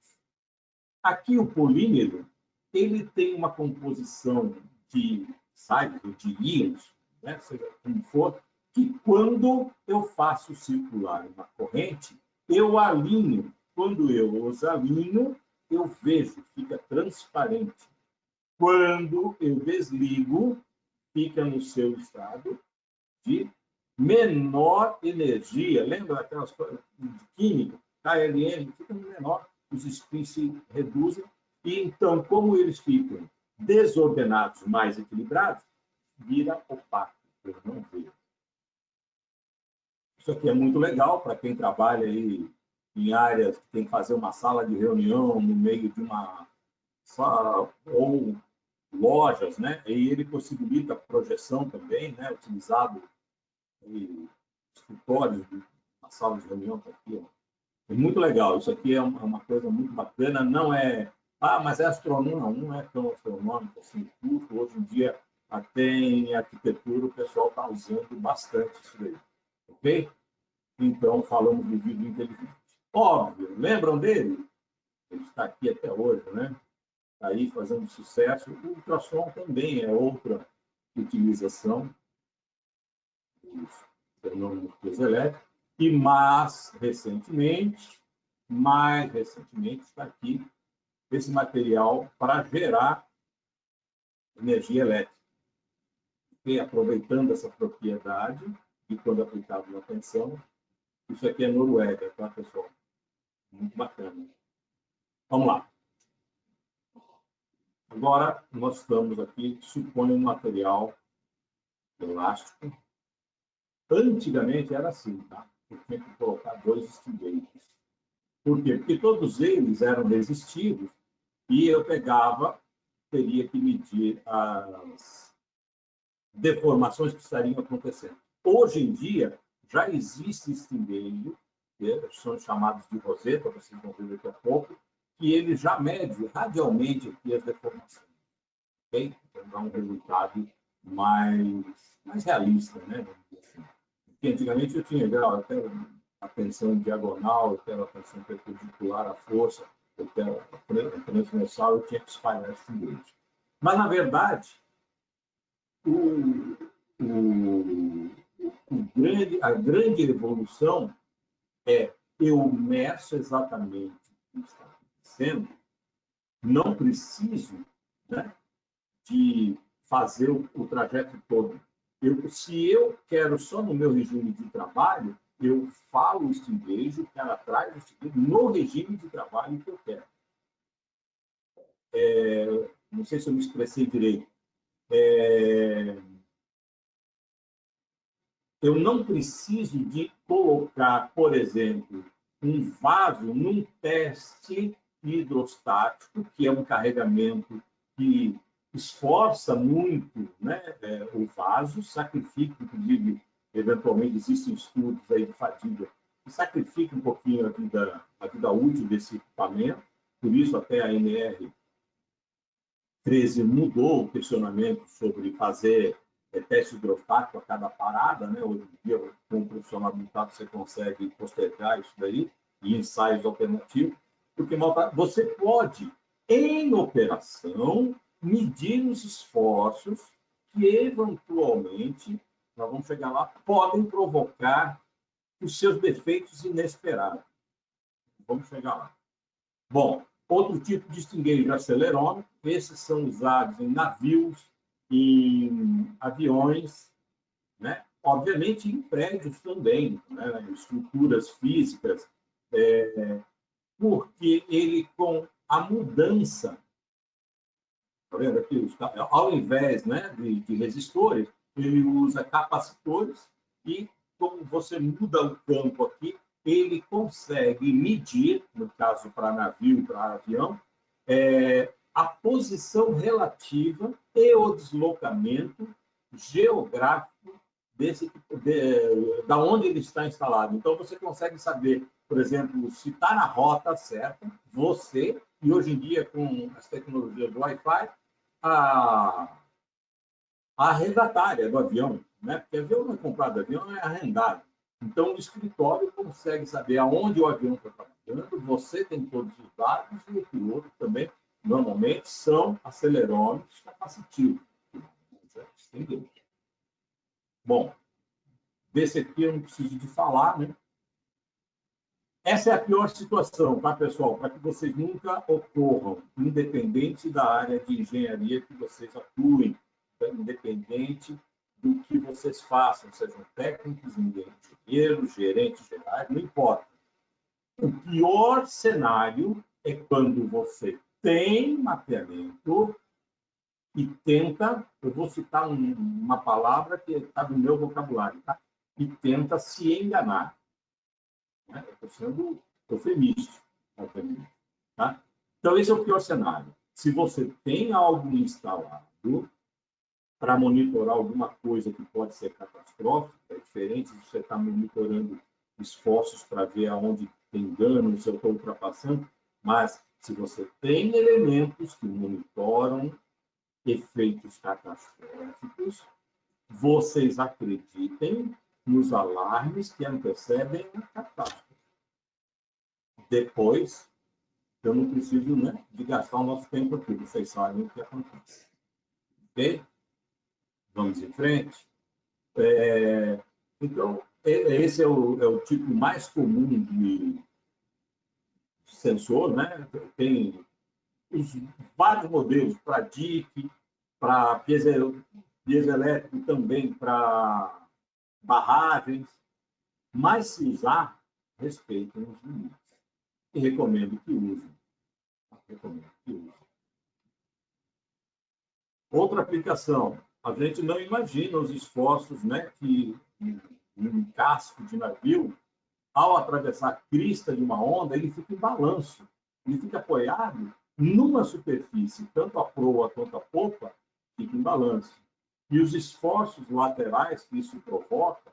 Aqui o polímero, ele tem uma composição de sais, de íons, né? Seja como for, que quando eu faço circular uma corrente, eu alinho. Quando eu os alinho, eu vejo, fica transparente. Quando eu desligo, fica no seu estado de menor energia. Lembra daquelas coisas de química? KLM, fica menor, os spins se reduzem. E então, como eles ficam desordenados, mais equilibrados, vira opaco, eu não vejo. Isso aqui é muito legal para quem trabalha aí em áreas que tem que fazer uma sala de reunião no meio de uma sala, ou lojas, né? E ele possibilita projeção também, né? Utilizado em escritórios, na sala de reunião, tá aqui, ó. É muito legal. Isso aqui é uma coisa muito bacana. Não é Ah, mas é astronômico, não é tão astronômico assim, tudo. Hoje em dia, até em arquitetura, o pessoal está usando bastante isso daí. Ok? Então, falamos do vidro inteligente. Óbvio, lembram dele? Ele está aqui até hoje, né? Está aí fazendo sucesso. O ultrassom também é outra utilização dos fenômenos piezoelétricos. E mais recentemente, está aqui esse material para gerar energia elétrica. E aproveitando essa propriedade, e quando aplicado na tensão, isso aqui é Noruega, tá, pessoal? Muito bacana. Vamos lá. Agora, nós estamos aqui, supõe um material elástico. Antigamente era assim, tá? Eu tinha que colocar 2 stingers. Por quê? Porque todos eles eram resistivos e eu teria que medir as deformações que estariam acontecendo. Hoje em dia, já existe stingeiro, que são chamados de roseta, vocês vão ver daqui a pouco, que ele já mede radialmente aqui as deformações. Okay? Então, dá um resultado mais realista, né? Assim. Porque antigamente eu tinha até a tensão diagonal, eu quero a tensão perpendicular, a força, eu quero a transversal, eu tinha que espalhar esse meio. Mas, na verdade, a grande evolução é eu meço exatamente o que está acontecendo, não preciso, né, de fazer o trajeto todo. Se eu quero só no meu regime de trabalho, eu falo o stinguejo, quero atrás do stinguejo no regime de trabalho que eu quero. Não sei se eu me expressei direito. Eu não preciso de colocar, por exemplo, um vaso num teste hidrostático, que é um carregamento que esforça muito, né, o vaso, sacrifica, inclusive, eventualmente existem estudos aí de fadiga, que sacrifica um pouquinho a vida útil desse equipamento, por isso até a NR 13 mudou o questionamento sobre fazer teste hidrostático a cada parada, né? Hoje em dia, com um profissional habilitado, você consegue postergar isso daí, e ensaios alternativos, porque você pode, em operação, medir os esforços que, eventualmente, nós vamos chegar lá, podem provocar os seus defeitos inesperados. Vamos chegar lá. Bom, outro tipo de stinguejo acelerômetro, esses são usados em navios, em aviões, né? Obviamente em prédios também, né? Em estruturas físicas, porque ele, com a mudança, tá vendo aqui, ao invés, né, de resistores, ele usa capacitores e, como você muda o campo aqui, ele consegue medir, no caso para navio, para avião, a posição relativa e o deslocamento geográfico da onde ele está instalado. Então, você consegue saber, por exemplo, se está na rota certa, e hoje em dia, com as tecnologias do Wi-Fi, a arrendatária do avião, né? Porque avião não é comprado, avião é arrendado. Então, o escritório consegue saber aonde o avião está trabalhando, você tem todos os dados e o piloto também, normalmente, são acelerômetros capacitivos. Entendeu? Bom, desse aqui eu não preciso de falar, né? Essa é a pior situação, tá, pessoal? Para que vocês nunca ocorram, independente da área de engenharia que vocês atuem, independente do que vocês façam, sejam técnicos, engenheiros, gerentes gerais, não importa. O pior cenário é quando você tem mapeamento e tenta, eu vou citar uma palavra que está no meu vocabulário, tá? E tenta se enganar. Né? Eu estou sendo eufemístico, obviamente. Tá? Então, esse é o pior cenário. Se você tem algo instalado para monitorar alguma coisa que pode ser catastrófica, é diferente de você estar monitorando esforços para ver aonde tem dano, se eu estou ultrapassando, mas Se você tem elementos que monitoram efeitos catastróficos, vocês acreditem nos alarmes que antecedem a catástrofe. Depois, eu não preciso, né, de gastar o nosso tempo aqui, vocês sabem o que acontece. Ok? Vamos em frente? Então, esse é o tipo mais comum de sensor, né? Tem os vários modelos para DIC, para piezoelétrico também, para barragens, mas se usar, respeitem os limites. E recomendo que usem. Outra aplicação, a gente não imagina os esforços, né, que um casco de navio, ao atravessar a crista de uma onda, ele fica em balanço, ele fica apoiado numa superfície, tanto a proa quanto a popa fica em balanço. E os esforços laterais que isso provoca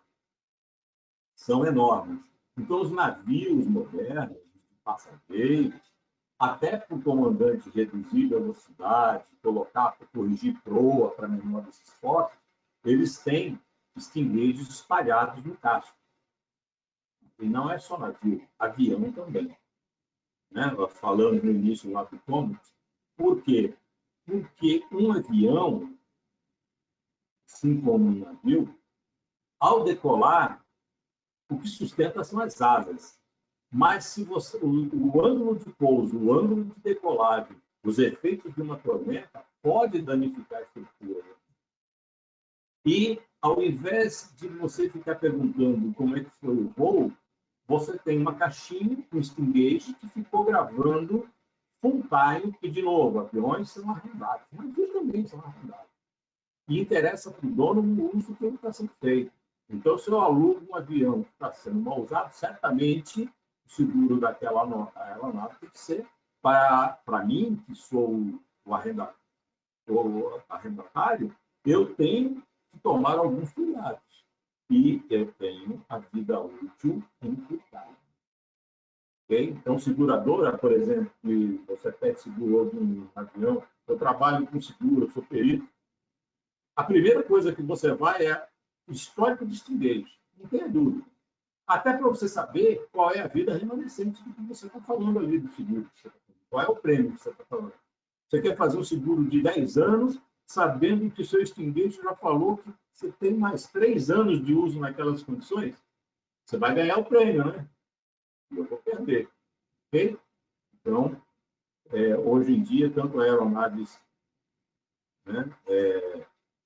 são enormes. Então, os navios modernos, de passageiros, até para o comandante reduzir a velocidade, corrigir proa para menores esforços, eles têm extinguidores espalhados no casco. E não é só navio, avião também. Né? Nós falamos no início lá do Comet. Por quê? Porque um avião, assim como um navio, ao decolar, o que sustenta são as asas. Mas se você, o ângulo de pouso, o ângulo de decolagem, os efeitos de uma tormenta pode danificar a estrutura. E, ao invés de você ficar perguntando como é que foi o voo, você tem uma caixinha, um extinguidor que ficou gravando full time, e, de novo, aviões são arrendados, navios também são arrendados. E interessa para o dono o uso que ele está sendo feito. Então, se eu alugo um avião que está sendo mal usado, certamente o seguro daquela aeronave tem que ser para mim, que sou o arrendatário, eu tenho que tomar alguns cuidados. E eu tenho a vida útil encurtada. Okay? Então, seguradora, por exemplo, que você pede seguro de um avião, eu trabalho com seguro, eu sou perito. A primeira coisa que você vai é o histórico de extinguidores, não tenha dúvida. Até para você saber qual é a vida remanescente do que você está falando ali do seguro. Qual é o prêmio que você está falando. Você quer fazer um seguro de 10 anos, sabendo que o seu extinguidor já falou que você tem mais 3 anos de uso naquelas condições? Você vai ganhar o prêmio, né? E eu vou perder. Ok? Então, hoje em dia, tanto aeronaves, né,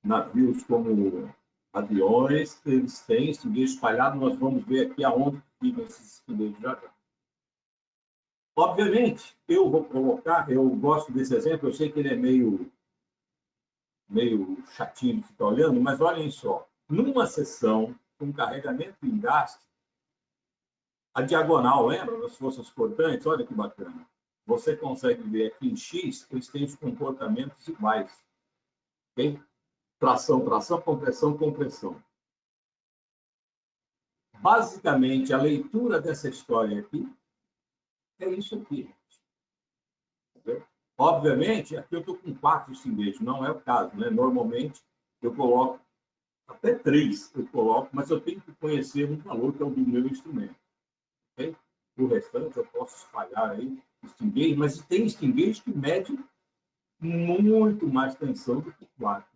navios como aviões, eles têm extinguidor espalhado. Nós vamos ver aqui aonde ficam esses extinguidores já já. Obviamente, eu vou colocar, eu gosto desse exemplo, eu sei que ele é meio chatinho de ficar olhando, mas olhem só, numa seção com carregamento em gasto, a diagonal, lembra das forças cortantes? Olha que bacana. Você consegue ver aqui em X, eles têm os comportamentos iguais. Okay? Tração, tração, compressão, compressão. Basicamente, a leitura dessa história aqui é isso aqui. Entendeu? Obviamente, aqui eu estou com 4 extinguidores, não é o caso. Né? Normalmente, eu coloco até 3, eu coloco, mas eu tenho que conhecer um valor que é o do meu instrumento. Okay? O restante eu posso espalhar aí, extinguidor, mas tem extinguidores que medem muito mais tensão do que 4.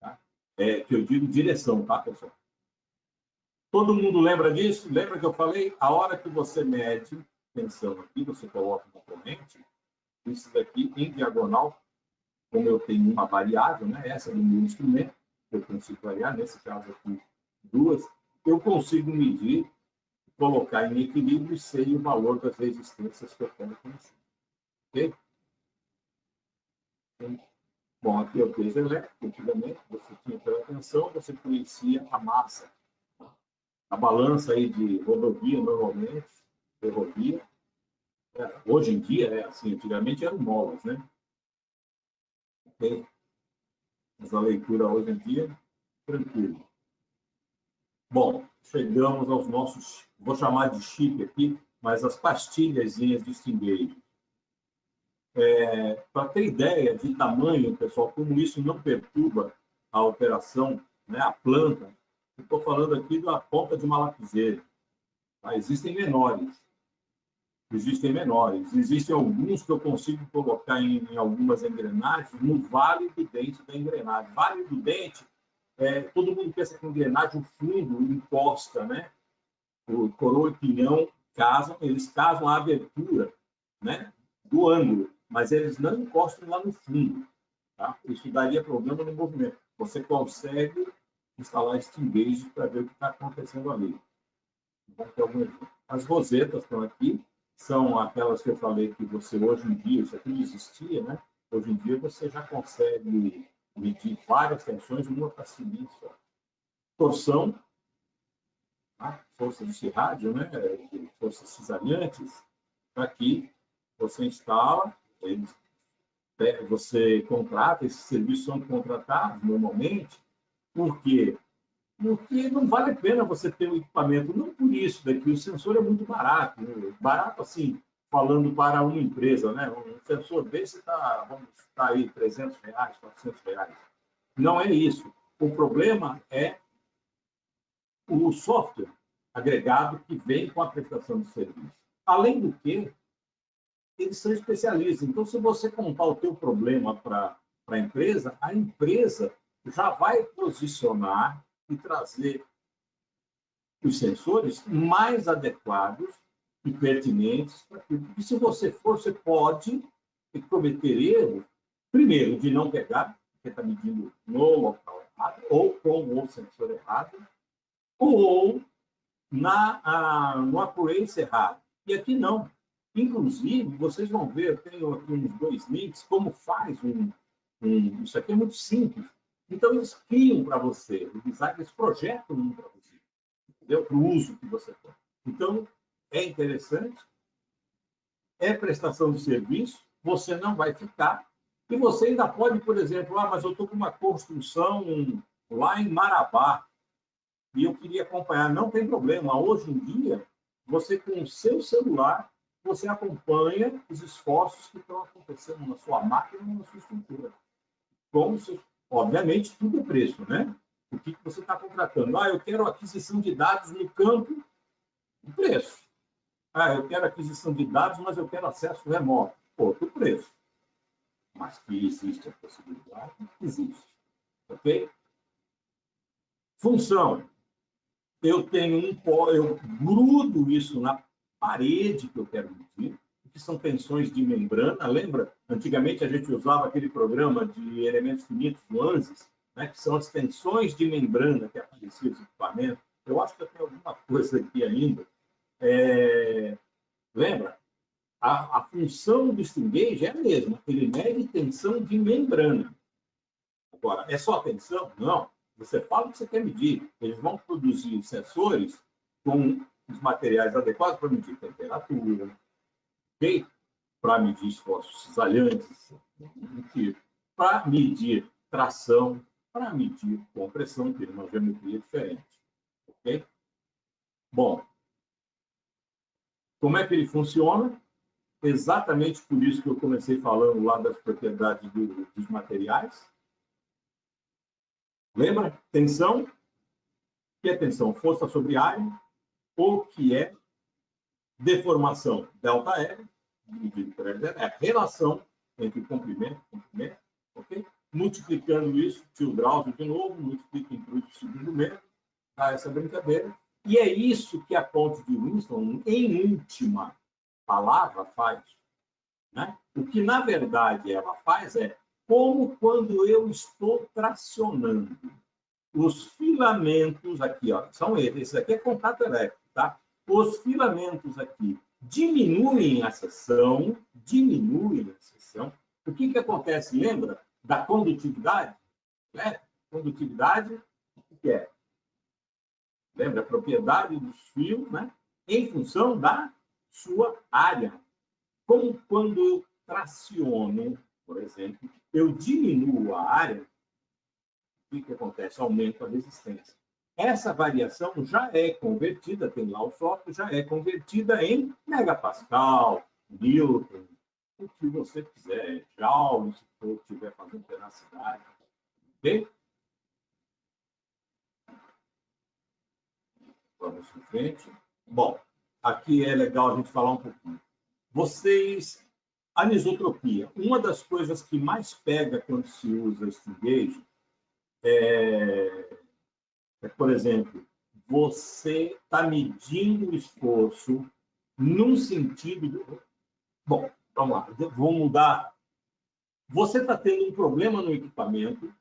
Tá? Que eu digo direção, tá, pessoal? Todo mundo lembra disso? Lembra que eu falei? A hora que você mede tensão aqui, você coloca uma corrente, isso daqui em diagonal, como eu tenho uma variável, né? Essa é do meu instrumento, eu consigo variar, nesse caso aqui, 2, eu consigo medir, colocar em equilíbrio e sei o valor das resistências que eu quero conhecer. Ok? Bom, aqui é o peso elétrico, antigamente, você tinha pela tensão, você conhecia a massa. A balança aí de rodovia, normalmente, ferrovia, hoje em dia é assim, antigamente eram molas, né? Okay? Mas a leitura hoje em dia, tranquilo. Bom, chegamos aos nossos, vou chamar de chip aqui, mas as pastilhazinhas de extinguidor. Para ter ideia de tamanho, pessoal, como isso não perturba a operação, né, a planta, eu estou falando aqui da ponta de uma lapiseira. Tá? Existem menores. Existem alguns que eu consigo colocar em algumas engrenagens no vale do dente da engrenagem. Vale do dente, todo mundo pensa que a engrenagem, o fundo encosta, né? O coroa e pinhão eles casam a abertura, né, do ângulo, mas eles não encostam lá no fundo. Tá? Isso daria problema no movimento. Você consegue instalar este engage para ver o que está acontecendo ali. As rosetas estão aqui, são aquelas que eu falei que você, hoje em dia, isso aqui não existia, né? Hoje em dia você já consegue medir várias tensões, uma para cima só. Torção, tá? Forças de rádio, né? Forças cisalhantes. Aqui você instala, você contrata, esses serviços são contratados normalmente, por quê? Porque não vale a pena você ter um equipamento, não por isso daqui, o sensor é muito barato, né? Barato assim, falando para uma empresa, né? Um sensor desse está, aí, R$300, R$400. Não é isso. O problema é o software agregado que vem com a prestação de serviço. Além do que, eles são especialistas. Então, se você contar o teu problema para a empresa já vai posicionar e trazer os sensores mais adequados e pertinentes para aquilo. Porque se você pode cometer erro, primeiro, de não pegar, porque está medindo no local errado, ou com o sensor errado, ou no accuracy errado. E aqui não. Inclusive, vocês vão ver, eu tenho aqui uns 2 links, como faz isso aqui é muito simples. Então, eles criam para você, o design, eles projetam um para você, entendeu? Para o uso que você tem. Então, é interessante, é prestação de serviço, você não vai ficar, e você ainda pode, por exemplo, mas eu estou com uma construção lá em Marabá, e eu queria acompanhar, não tem problema, hoje em dia, você com o seu celular, você acompanha os esforços que estão acontecendo na sua máquina e na sua estrutura. Obviamente, tudo é preço, né? O que você está contratando? Eu quero aquisição de dados no campo, o preço. Eu quero aquisição de dados, mas eu quero acesso remoto. Outro preço. Mas que existe a possibilidade, existe. Ok? Função. Eu grudo isso na parede que eu quero medir, que são tensões de membrana. Lembra? Antigamente a gente usava aquele programa de elementos finitos do ANSYS, né, que são as tensões de membrana que apareciam nos equipamentos. Eu acho que eu tenho alguma coisa aqui ainda. Lembra? A função do strain gauge é a mesma. Ele mede tensão de membrana. Agora, é só tensão? Não. Você fala o que você quer medir. Eles vão produzir sensores com os materiais adequados para medir temperatura, okay? Para medir esforços cisalhantes, para medir tração, para medir compressão, que tem uma geometria diferente. Okay? Bom, como é que ele funciona? Exatamente por isso que eu comecei falando lá das propriedades dos materiais. Lembra? Tensão. O que é tensão? Força sobre área. O que é deformação? Delta-R, dividido por L, é a relação entre comprimento e comprimento. Okay? Multiplicando isso, tio Drauzio de novo, multiplica em cruz de segundo metro, tá? Essa brincadeira. E é isso que a ponte de Winston, em última palavra, faz. Né? O que, na verdade, ela faz é como quando eu estou tracionando os filamentos aqui, ó, são esses aqui é contato elétrico, tá? Os filamentos aqui diminuem a seção. O que acontece? Lembra da condutividade? Né? Condutividade, o que é? Lembra a propriedade dos fios, né? Em função da sua área. Como quando eu traciono, por exemplo, eu diminuo a área, o que acontece? Aumenta a resistência. Essa variação já é convertida, tem lá o software, já é convertida em megapascal, newton, o que você quiser, joule, se for estiver fazendo tenacidade, ok? Vamos em frente. Bom, aqui é legal a gente falar um pouquinho. Vocês, anisotropia, uma das coisas que mais pega quando se usa esse engage por exemplo, você está medindo o esforço num sentido. Bom, vamos lá, vou mudar. Você está tendo um problema no equipamento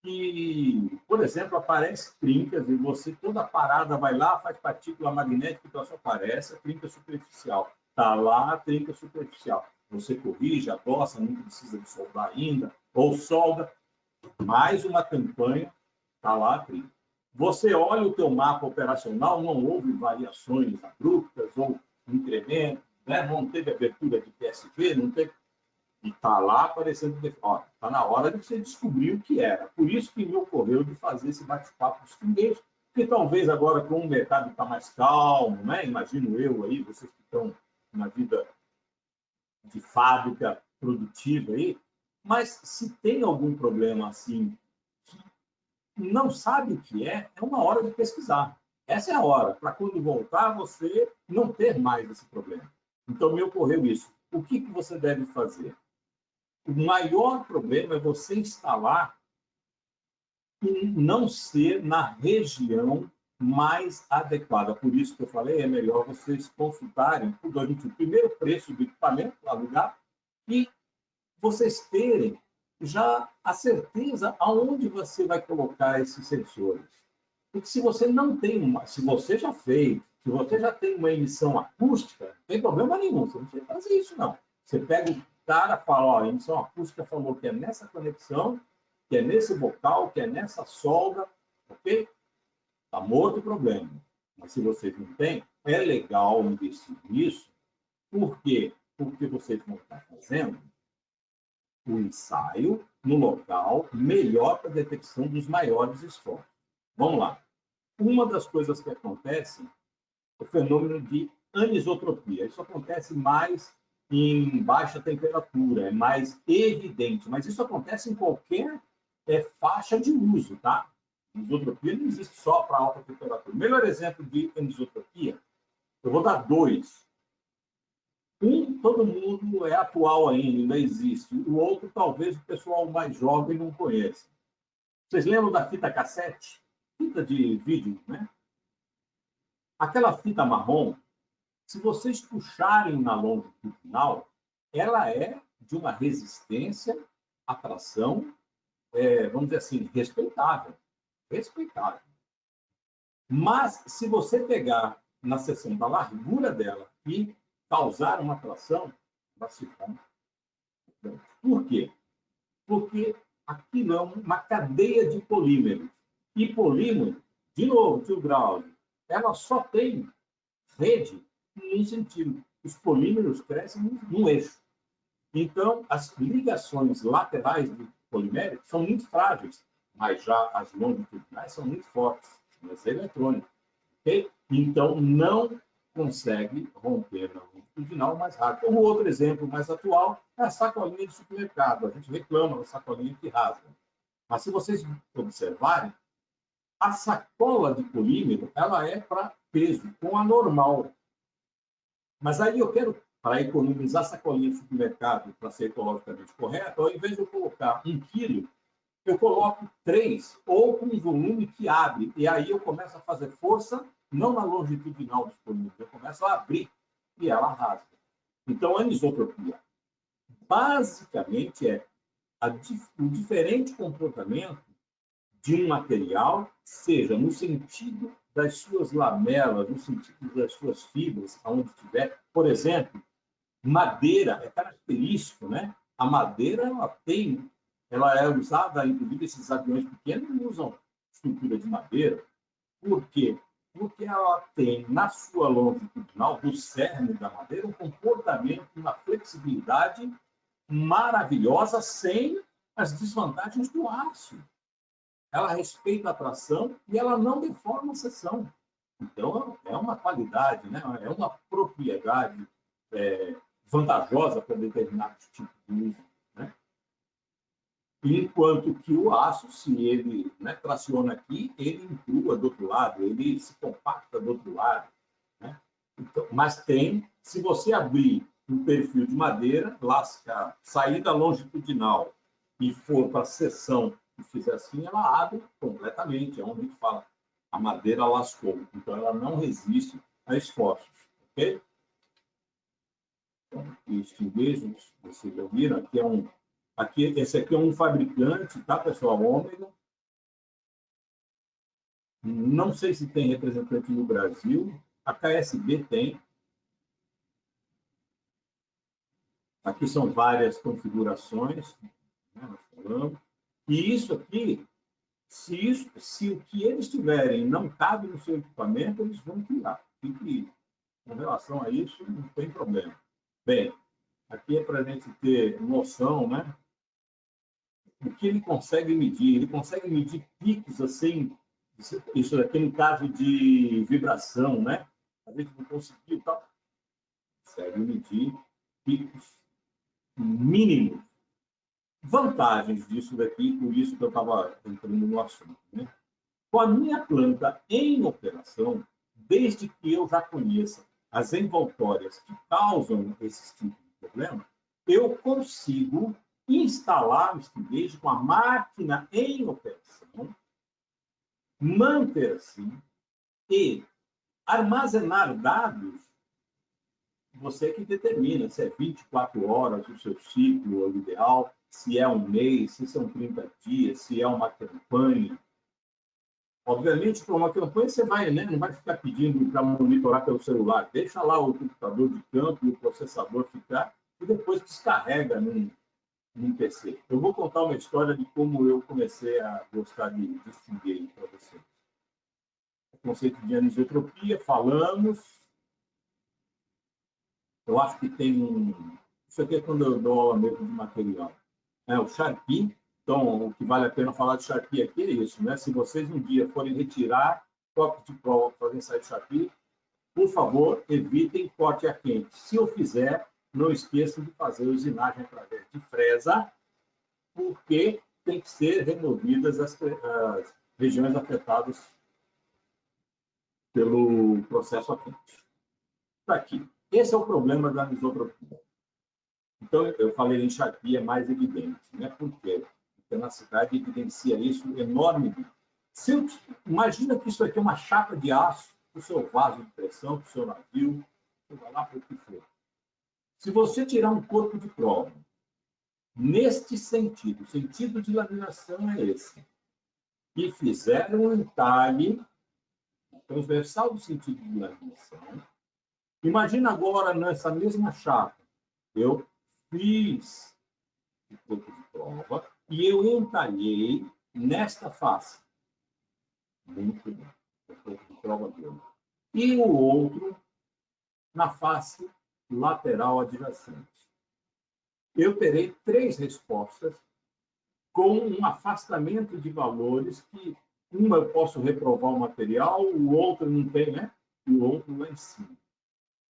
que, por exemplo, aparece trincas e você toda parada vai lá, faz partícula magnética e só aparece a trinca superficial. Está lá a trinca superficial. Você corrige, adoça, não precisa de soldar ainda, ou solda. Mais uma campanha, está lá a trinca. Você olha o teu mapa operacional, não houve variações abruptas ou incremento, né? Não teve abertura de PSV, não teve... E está lá aparecendo, está na hora de você descobrir o que era. Por isso que me ocorreu de fazer esse bate-papo dos primeiros, porque talvez agora, como o mercado está mais calmo, né? Imagino eu aí, vocês que estão na vida de fábrica produtiva aí, mas se tem algum problema assim, não sabe o que é uma hora de pesquisar. Essa é a hora, para quando voltar, você não ter mais esse problema. Então, me ocorreu isso. O que você deve fazer? O maior problema é você instalar e não ser na região mais adequada. Por isso que eu falei, é melhor vocês consultarem o primeiro preço do equipamento, alugar, e vocês terem já a certeza aonde você vai colocar esses sensores. Porque se você não tem se você já fez, se você já tem uma emissão acústica, não tem problema nenhum, você não precisa fazer isso, não. Você pega o cara e fala, ó, a emissão acústica falou que é nessa conexão, que é nesse bocal, que é nessa solda, ok? Está morto o problema. Mas se vocês não têm, é legal investir nisso. Por quê? Porque vocês vão estar fazendo o ensaio no local melhor para a detecção dos maiores esforços. Vamos lá. Uma das coisas que acontece é o fenômeno de anisotropia. Isso acontece mais em baixa temperatura, é mais evidente, mas isso acontece em qualquer faixa de uso, tá? Anisotropia não existe só para alta temperatura. O melhor exemplo de anisotropia, eu vou dar dois. Todo mundo é atual ainda existe. O outro, talvez, o pessoal mais jovem não conheça. Vocês lembram da fita cassete? Fita de vídeo, né? Aquela fita marrom, se vocês puxarem na longitudinal, ela é de uma resistência à tração, vamos dizer assim, respeitável. Respeitável. Mas, se você pegar na seção da largura dela e causar uma tração, vai se ficar. Por quê? Porque aquilo é uma cadeia de polímeros. E polímero, de novo, tio Drauzio, ela só tem rede em um sentido. Os polímeros crescem num eixo. Então, as ligações laterais do polimérico são muito frágeis, mas já as longitudinais são muito fortes, mas é eletrônico. Okay? Então, não consegue romper na longitudinal mais rápido. O outro exemplo mais atual é a sacolinha de supermercado. A gente reclama da sacolinha que rasga. Mas se vocês observarem, a sacola de polímero ela é para peso, com a normal. Mas aí eu quero, para economizar sacolinha de supermercado, para ser ecologicamente correto, ao invés de eu colocar 1 quilo, eu coloco 3, ou com um volume que abre. E aí eu começo a fazer força, não na longitudinal dos polímeros, eu começo a abrir e ela rasga. Então, a anisotropia basicamente é o diferente comportamento de um material, seja no sentido das suas lamelas, no sentido das suas fibras, aonde tiver. Por exemplo, madeira é característico, né? A madeira ela é usada, inclusive esses aviões pequenos usam estrutura de madeira. Por quê? Porque ela tem na sua longitudinal, do cerne da madeira, um comportamento, uma flexibilidade maravilhosa sem as desvantagens do aço. Ela respeita a tração e ela não deforma a seção. Então, é uma qualidade, né? É uma propriedade vantajosa para determinados tipos de uso, né? Enquanto que o aço, se ele, né, traciona aqui, ele entrua do outro lado, ele se compacta do outro lado, né? Então, mas se você abrir um perfil de madeira, lascar, saída longitudinal e for para a seção e fizer assim, ela abre completamente, é onde a gente fala, a madeira lascou, então ela não resiste a esforços, ok? Então, este mesmo, vocês já viram, esse aqui é um fabricante, tá, pessoal? Ômega. Não sei se tem representante no Brasil. A KSB tem. Aqui são várias configurações, né, nós falamos. E isso aqui, se o que eles tiverem não cabe no seu equipamento, eles vão tirar. Com relação a isso, não tem problema. Bem, aqui é para a gente ter noção, né? O que ele consegue medir? Ele consegue medir picos assim, isso aqui no caso de vibração, né? A gente não conseguiu, tal. Consegue medir picos mínimos. Vantagens disso daqui, por isso que eu estava entrando no assunto, né? Com a minha planta em operação, desde que eu já conheça as envoltórias que causam esses tipos de problema, eu consigo instalar o Stingage com a máquina em operação, manter assim e armazenar dados. Você que determina se é 24 horas o seu ciclo o ideal, se é um mês, se são 30 dias, se é uma campanha. Obviamente, para uma campanha, você vai, né, não vai ficar pedindo para monitorar pelo celular. Deixa lá o computador de campo e o processador ficar e depois descarrega num PC. Eu vou contar uma história de como eu comecei a gostar de Stingage para vocês. O conceito de anisotropia, falamos. Eu acho que tem isso aqui é quando eu dou aula mesmo de material. O Sharpie. Então, o que vale a pena falar de Sharpie aqui é isso, né? Se vocês um dia forem retirar copos de prova para ensaio de Sharpie, por favor, evitem corte a quente. Se eu fizer, não esqueçam de fazer usinagem através de fresa, porque tem que ser removidas as regiões afetadas pelo processo a quente. Está aqui. Esse é o problema da anisotropia. Então, eu falei em Sharpie, é mais evidente, né? Por quê? Porque na cidade evidencia isso enormemente. Imagina que isso aqui é uma chapa de aço para o seu vaso de pressão, para o seu navio, seja lá para o que for. Se você tirar um corpo de prova, neste sentido, o sentido de laminação é esse, e fizer um entalhe transversal do sentido de laminação, imagina agora nessa mesma chapa, eu fiz o corpo de prova e eu entalhei nesta face. Muito bem. O corpo de prova dele. E o outro na face lateral adjacente. Eu terei 3 respostas com um afastamento de valores que uma eu posso reprovar o material, o outro não tem, né? E o outro lá em cima.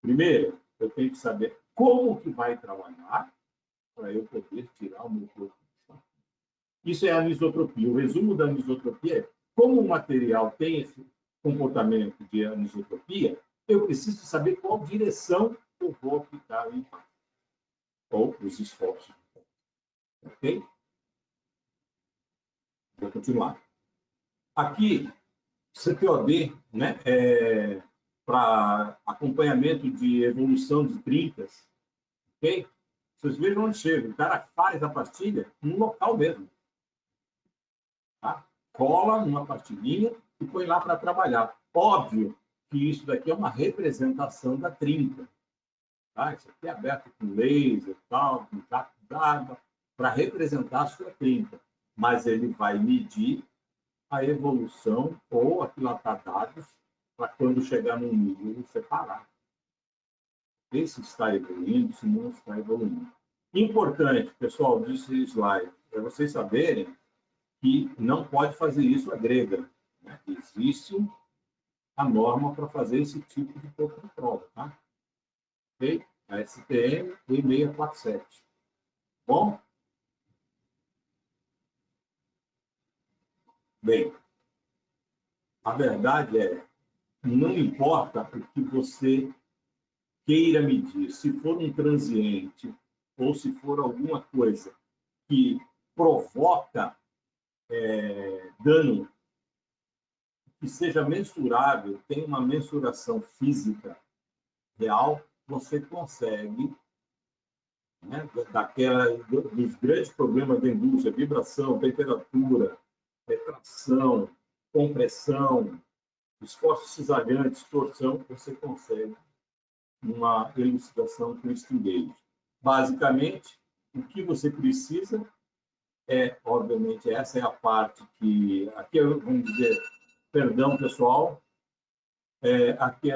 Primeiro, eu tenho que saber como que vai trabalhar para eu poder tirar o meu corpo de chão. Isso é a anisotropia. O resumo da anisotropia é como o material tem esse comportamento de anisotropia, eu preciso saber qual direção eu vou aplicar o impacto ou os esforços. Ok? Vou continuar. Aqui, CPOD, né, para acompanhamento de evolução de trincas, ok? Vocês vejam onde chega. O cara faz a pastilha no local mesmo. Tá? Cola numa pastilhinha e põe lá para trabalhar. Óbvio que isso daqui é uma representação da trinca. Tá? Isso aqui é aberto com laser, tal, com jato d'água, para representar a sua trinca. Mas ele vai medir a evolução ou aquilatar dados para quando chegar num nível separar. Ver se está evoluindo, se não está evoluindo. Importante, pessoal, desse slide, é vocês saberem que não pode fazer isso a grega. Né? Existe a norma para fazer esse tipo de corpo de prova. Tá? Okay? a STM 647. Bom? Bem, a verdade é, não importa o que você queira medir, se for um transiente ou se for alguma coisa que provoca dano que seja mensurável, tem uma mensuração física real, você consegue, né, dos grandes problemas da indústria, vibração, temperatura, retração, compressão, esforços cisalhantes, torção, você consegue uma elucidação com Sting Gauge. Basicamente, o que você precisa obviamente, essa é a parte que... Aqui, vamos dizer, perdão, pessoal, aqui é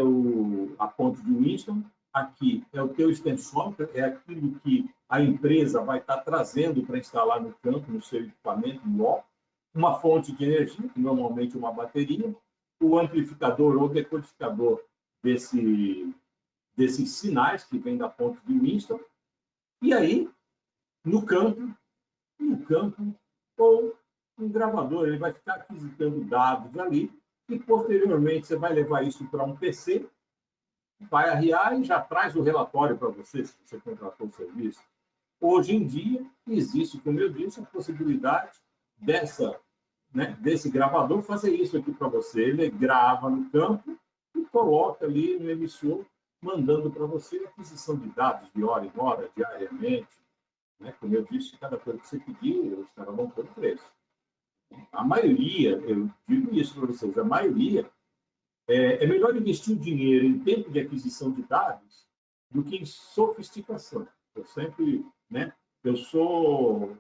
a ponte de Winston, aqui é o teu extensômetro, é aquilo que a empresa vai estar trazendo para instalar no campo, no seu equipamento, no ó, uma fonte de energia, que normalmente é uma bateria, o amplificador ou decodificador desses sinais que vem da ponte de Winston, e aí, no campo, ou um gravador, ele vai ficar aquisitando dados ali, e posteriormente você vai levar isso para um PC, vai arriar e já traz o relatório para você, se você contratou o serviço. Hoje em dia, existe, como eu disse, a possibilidade desse gravador fazer isso aqui para você. Ele grava no campo e coloca ali no emissor, mandando para você a aquisição de dados de hora em hora, diariamente. Como eu disse, cada coisa que você pedir, os caras vão pôr o preço. A maioria, eu digo isso para vocês, a maioria é melhor investir o dinheiro em tempo de aquisição de dados do que em sofisticação. Eu sempre, eu sou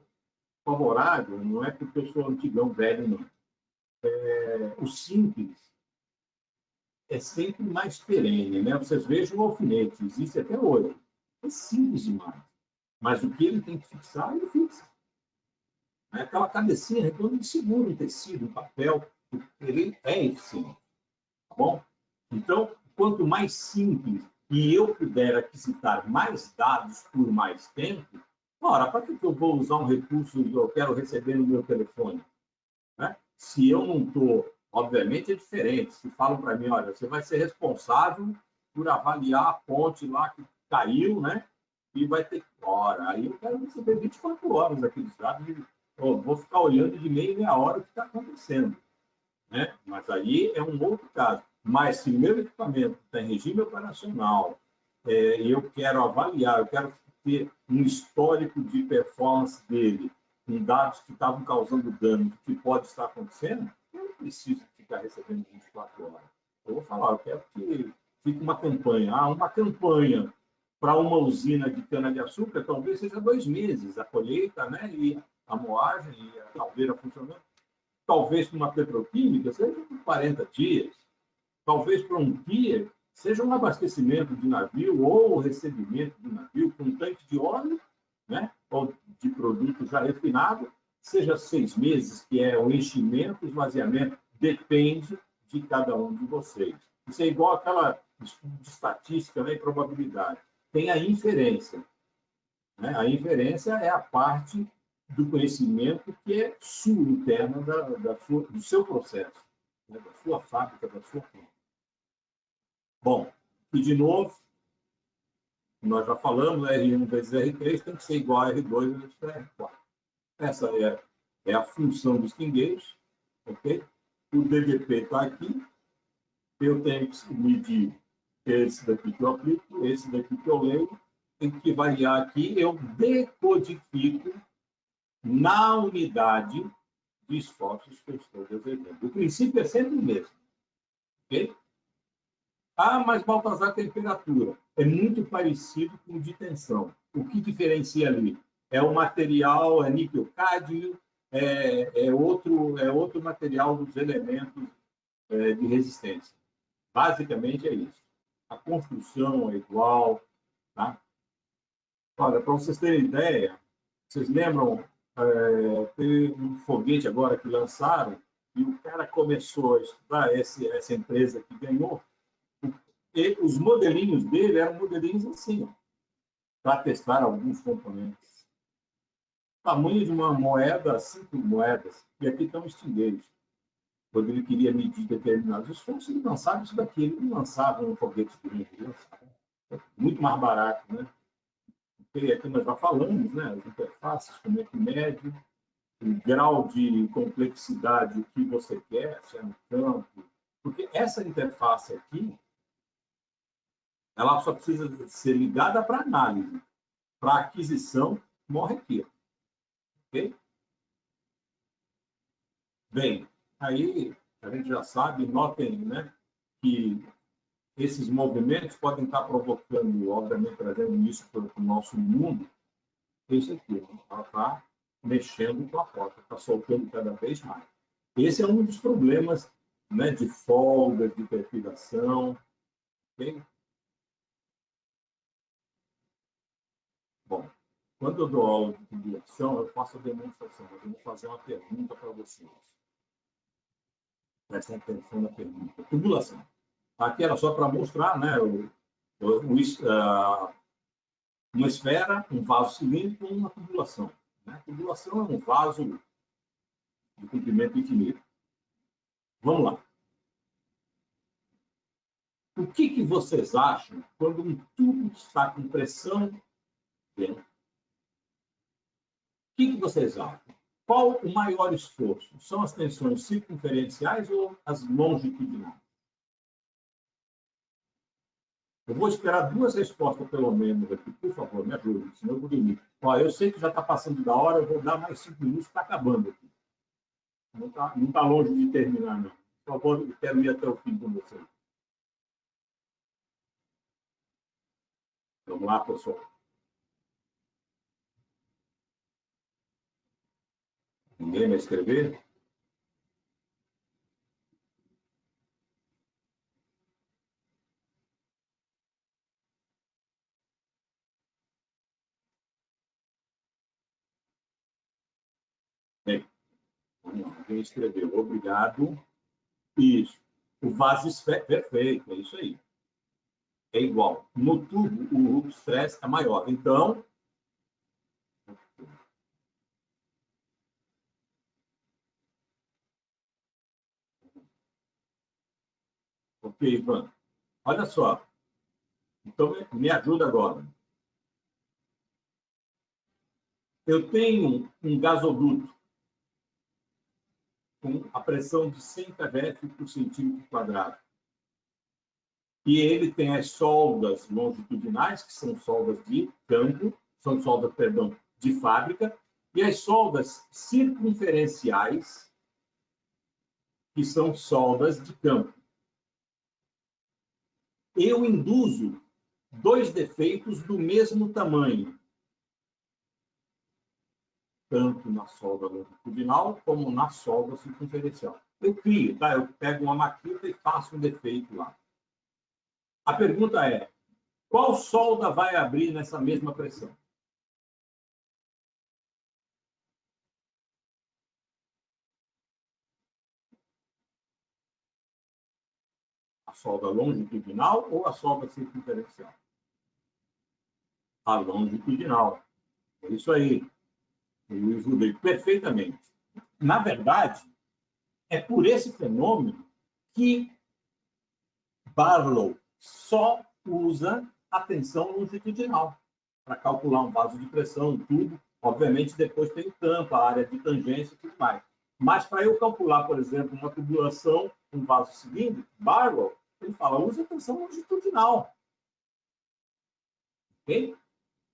favorável, não é porque eu sou antigão, velho, não. O simples é sempre mais perene, né? Vocês vejam o alfinete, existe até hoje. É simples demais. Mas o que ele tem que fixar, ele fixa. Aquela cabecinha redonda de seguro, um tecido, um papel, ele é eficiente. Tá bom? Então, quanto mais simples e eu puder aquisitar mais dados por mais tempo, ora, para que eu vou usar um recurso que eu quero receber no meu telefone? Se eu não estou, obviamente é diferente. Se falam para mim, olha, você vai ser responsável por avaliar a ponte lá que caiu, e vai ter... Ora, aí eu quero receber 24 horas aqueles dados e vou ficar olhando de meia em meia hora o que está acontecendo. Mas aí é um outro caso. Mas se o meu equipamento está em regime operacional e eu quero avaliar, eu quero ter um histórico de performance dele, com dados que estavam causando dano, que pode estar acontecendo, eu não preciso ficar recebendo 24 horas. Eu vou falar, eu quero que fique uma campanha. Uma campanha para uma usina de cana-de-açúcar talvez seja 2 meses, a colheita, e a moagem e a caldeira funcionando. Talvez para uma petroquímica seja por 40 dias. Talvez para um pier seja um abastecimento de navio ou o recebimento de navio com um tanque de óleo, ou de produto já refinado, seja 6 meses, que é o enchimento, esvaziamento, depende de cada um de vocês. Isso é igual àquela estudo de estatística e probabilidade. Tem a inferência. A inferência é a parte do conhecimento que é sua, interna do seu processo, da sua fábrica, da sua fonte. Bom, e de novo, nós já falamos, R1 vezes R3 tem que ser igual a R2 vezes R4. Essa é a função dos Sting Gauge, ok? O DDP está aqui, eu tenho que medir esse daqui que eu aplico, esse daqui que eu leio, tem que variar aqui, eu decodifico na unidade de esforços que eu estou desejando. O princípio é sempre o mesmo. Ok? Mas Baltazar, temperatura. É muito parecido com o de tensão. O que diferencia ali? É o material, é níquel-cádmio, é outro material dos elementos de resistência. Basicamente é isso. A construção é igual. Tá? Olha, para vocês terem ideia, vocês lembram, teve um foguete agora que lançaram e o cara começou a estudar essa empresa que ganhou, e os modelinhos dele eram modelinhos assim, ó. para testar alguns componentes. Tamanho de uma moeda, 5 moedas, e aqui estão extinguidos. Quando ele queria medir determinados esforços, ele lançava isso daqui, ele não lançava um foguete grande, muito mais barato, né? Porque aqui nós já falamos, né? As interfaces, como é que mede, o grau de complexidade que você quer, se é no campo, porque essa interface aqui, ela só precisa ser ligada para análise, para aquisição, morre aqui, ok? Bem, aí a gente já sabe, notem, né, que esses movimentos podem estar provocando, obviamente, trazendo isso para o nosso mundo. Esse aqui, ela está mexendo com a porta, está soltando cada vez mais. Esse é um dos problemas, né, de folga, de perfilação. Okay? Bom, quando eu dou aula de tubulação, eu faço a demonstração. Eu vou fazer uma pergunta para vocês. Prestem atenção na pergunta. Tubulação. Aqui era só para mostrar, né, uma esfera, um vaso cilíndrico e uma tubulação. Né? A tubulação é um vaso de comprimento infinito. Vamos lá. O que vocês acham quando um tubo está com pressão dentro? O que vocês acham? Qual o maior esforço? São as tensões circunferenciais ou as longitudinais? Eu vou esperar 2 respostas, pelo menos, aqui. Por favor, me ajude, senão eu vou dormir. Ó, eu sei que já está passando da hora, eu vou dar mais 5 minutos, está acabando aqui. Não está longe de terminar, não. Por favor, eu quero ir até o fim com vocês. Vamos lá, pessoal. Ninguém vai escrever? Bem, alguém escreveu. Obrigado. Isso. O vaso esférico, perfeito, é isso aí. É igual. No tubo, o estresse é maior. Então, ok, Ivan. Olha só. Então, me ajuda agora. Eu tenho um gasoduto com a pressão de 100 kgf por centímetro quadrado. E ele tem as soldas longitudinais, que são soldas de campo, são soldas, perdão, de fábrica, e as soldas circunferenciais, que são soldas de campo. Eu induzo 2 defeitos do mesmo tamanho, tanto na solda longitudinal como na solda circunferencial. Eu crio, tá? Eu pego uma maquita e faço um defeito lá. A pergunta é, qual solda vai abrir nessa mesma pressão? A solda longitudinal ou a solda circunferencial? A longitudinal. É isso aí. Eu ajudei perfeitamente. Na verdade, é por esse fenômeno que Barlow só usa a tensão longitudinal para calcular um vaso de pressão, tudo. Obviamente, depois tem o campo, a área de tangência e tudo mais. Mas para eu calcular, por exemplo, uma tubulação, um vaso cilíndrico, Barlow, ele fala, usa a tensão longitudinal. Ok?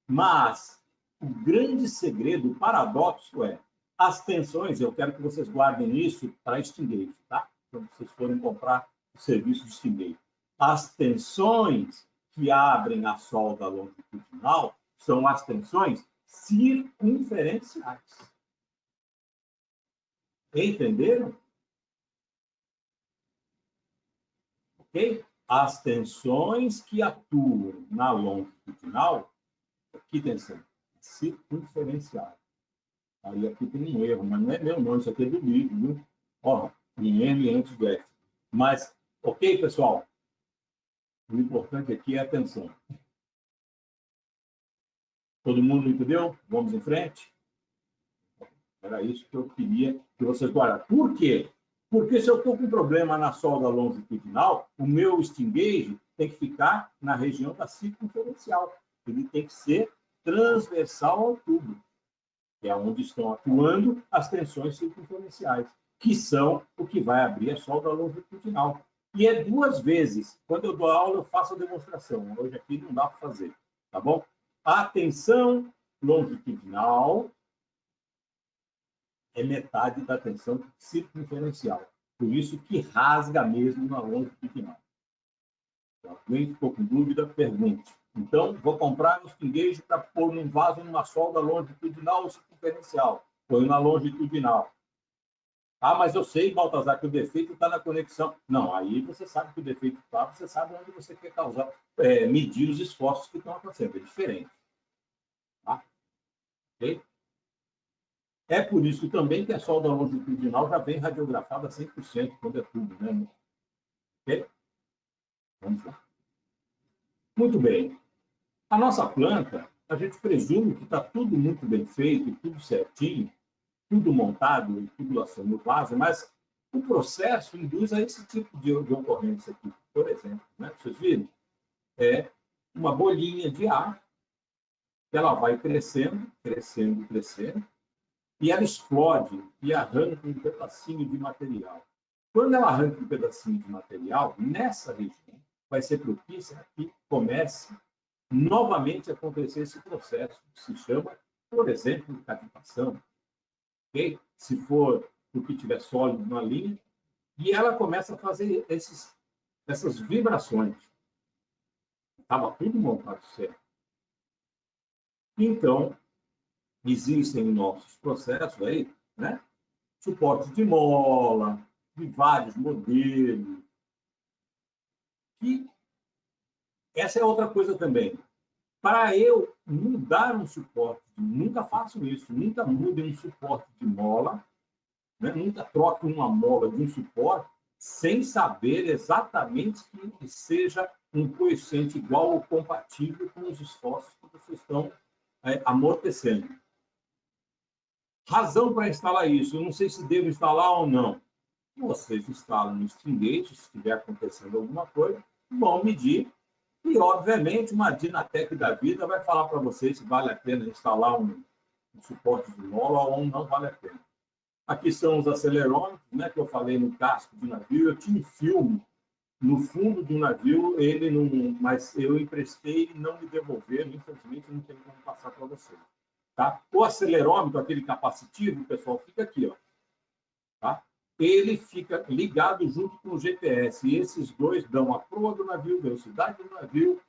Mas o grande segredo, o paradoxo é, as tensões, eu quero que vocês guardem isso para extinguir, tá? Quando vocês forem comprar o serviço de extinguir. As tensões que abrem a solda longitudinal são as tensões circunferenciais. Entenderam? Ok? As tensões que atuam na longitudinal, que tensão? Circunferencial. Aí aqui tem um erro, mas não é meu não, isso aqui é do livro, viu? Ó, em M antes do F. Mas, ok, pessoal? O importante aqui é a atenção. Todo mundo entendeu? Vamos em frente? Era isso que eu queria que vocês guardassem. Por quê? Porque se eu estou com problema na solda longitudinal, o meu sting gauge tem que ficar na região da circunferencial. Ele tem que ser transversal ao tubo, que é onde estão atuando as tensões circunferenciais, que são o que vai abrir a solda longitudinal. E é 2 vezes. Quando eu dou aula, eu faço a demonstração. Hoje aqui não dá para fazer, tá bom? A tensão longitudinal é metade da tensão circunferencial. Por isso que rasga mesmo na longitudinal. Se alguém ficou com dúvida, pergunte. Então, vou comprar um sting gauge para pôr num vaso numa solda longitudinal ou circunferencial. Põe na longitudinal. Ah, mas eu sei, Baltazar, que o defeito está na conexão. Não, aí você sabe que o defeito está, você sabe onde você quer causar, medir os esforços que estão acontecendo. É diferente. Tá? Ok? É por isso também que a solda longitudinal já vem radiografada 100% quando é tubo, né? Ok? Vamos lá. Muito bem. A nossa planta, a gente presume que está tudo muito bem feito, tudo certinho, tudo montado e tubulação no vaso, mas o processo induz a esse tipo de ocorrência aqui. Por exemplo, né? Vocês viram? É uma bolinha de ar que ela vai crescendo, crescendo, crescendo, e ela explode e arranca um pedacinho de material. Quando ela arranca um pedacinho de material, nessa região, vai ser propícia que comece novamente a acontecer esse processo, que se chama, por exemplo, cavitação. Okay? Se for o que tiver sólido na linha, e ela começa a fazer essas vibrações. Estava tudo montado certo. Então, existem nossos processos aí, né? Suporte de mola, de vários modelos. E essa é outra coisa também. Para eu mudar um suporte, nunca faço isso, nunca mude um suporte de mola, né? Nunca troque uma mola de um suporte sem saber exatamente que ele seja um coeficiente igual ou compatível com os esforços que vocês estão amortecendo. Razão para instalar isso, eu não sei se devo instalar ou não. Vocês instalam no sting gauge, se estiver acontecendo alguma coisa, vão medir e, obviamente, uma Dynatec da vida vai falar para vocês se vale a pena instalar um suporte de mola ou não vale a pena. Aqui são os acelerômetros, né, que eu falei no casco de navio. Eu tinha um filme no fundo do navio, ele não, mas eu emprestei e não me devolveram, infelizmente não tenho como passar para vocês. Tá? O acelerômetro, aquele capacitivo, pessoal, fica aqui, ó. Tá? Ele fica ligado junto com o GPS. E esses dois dão a proa do navio, velocidade do navio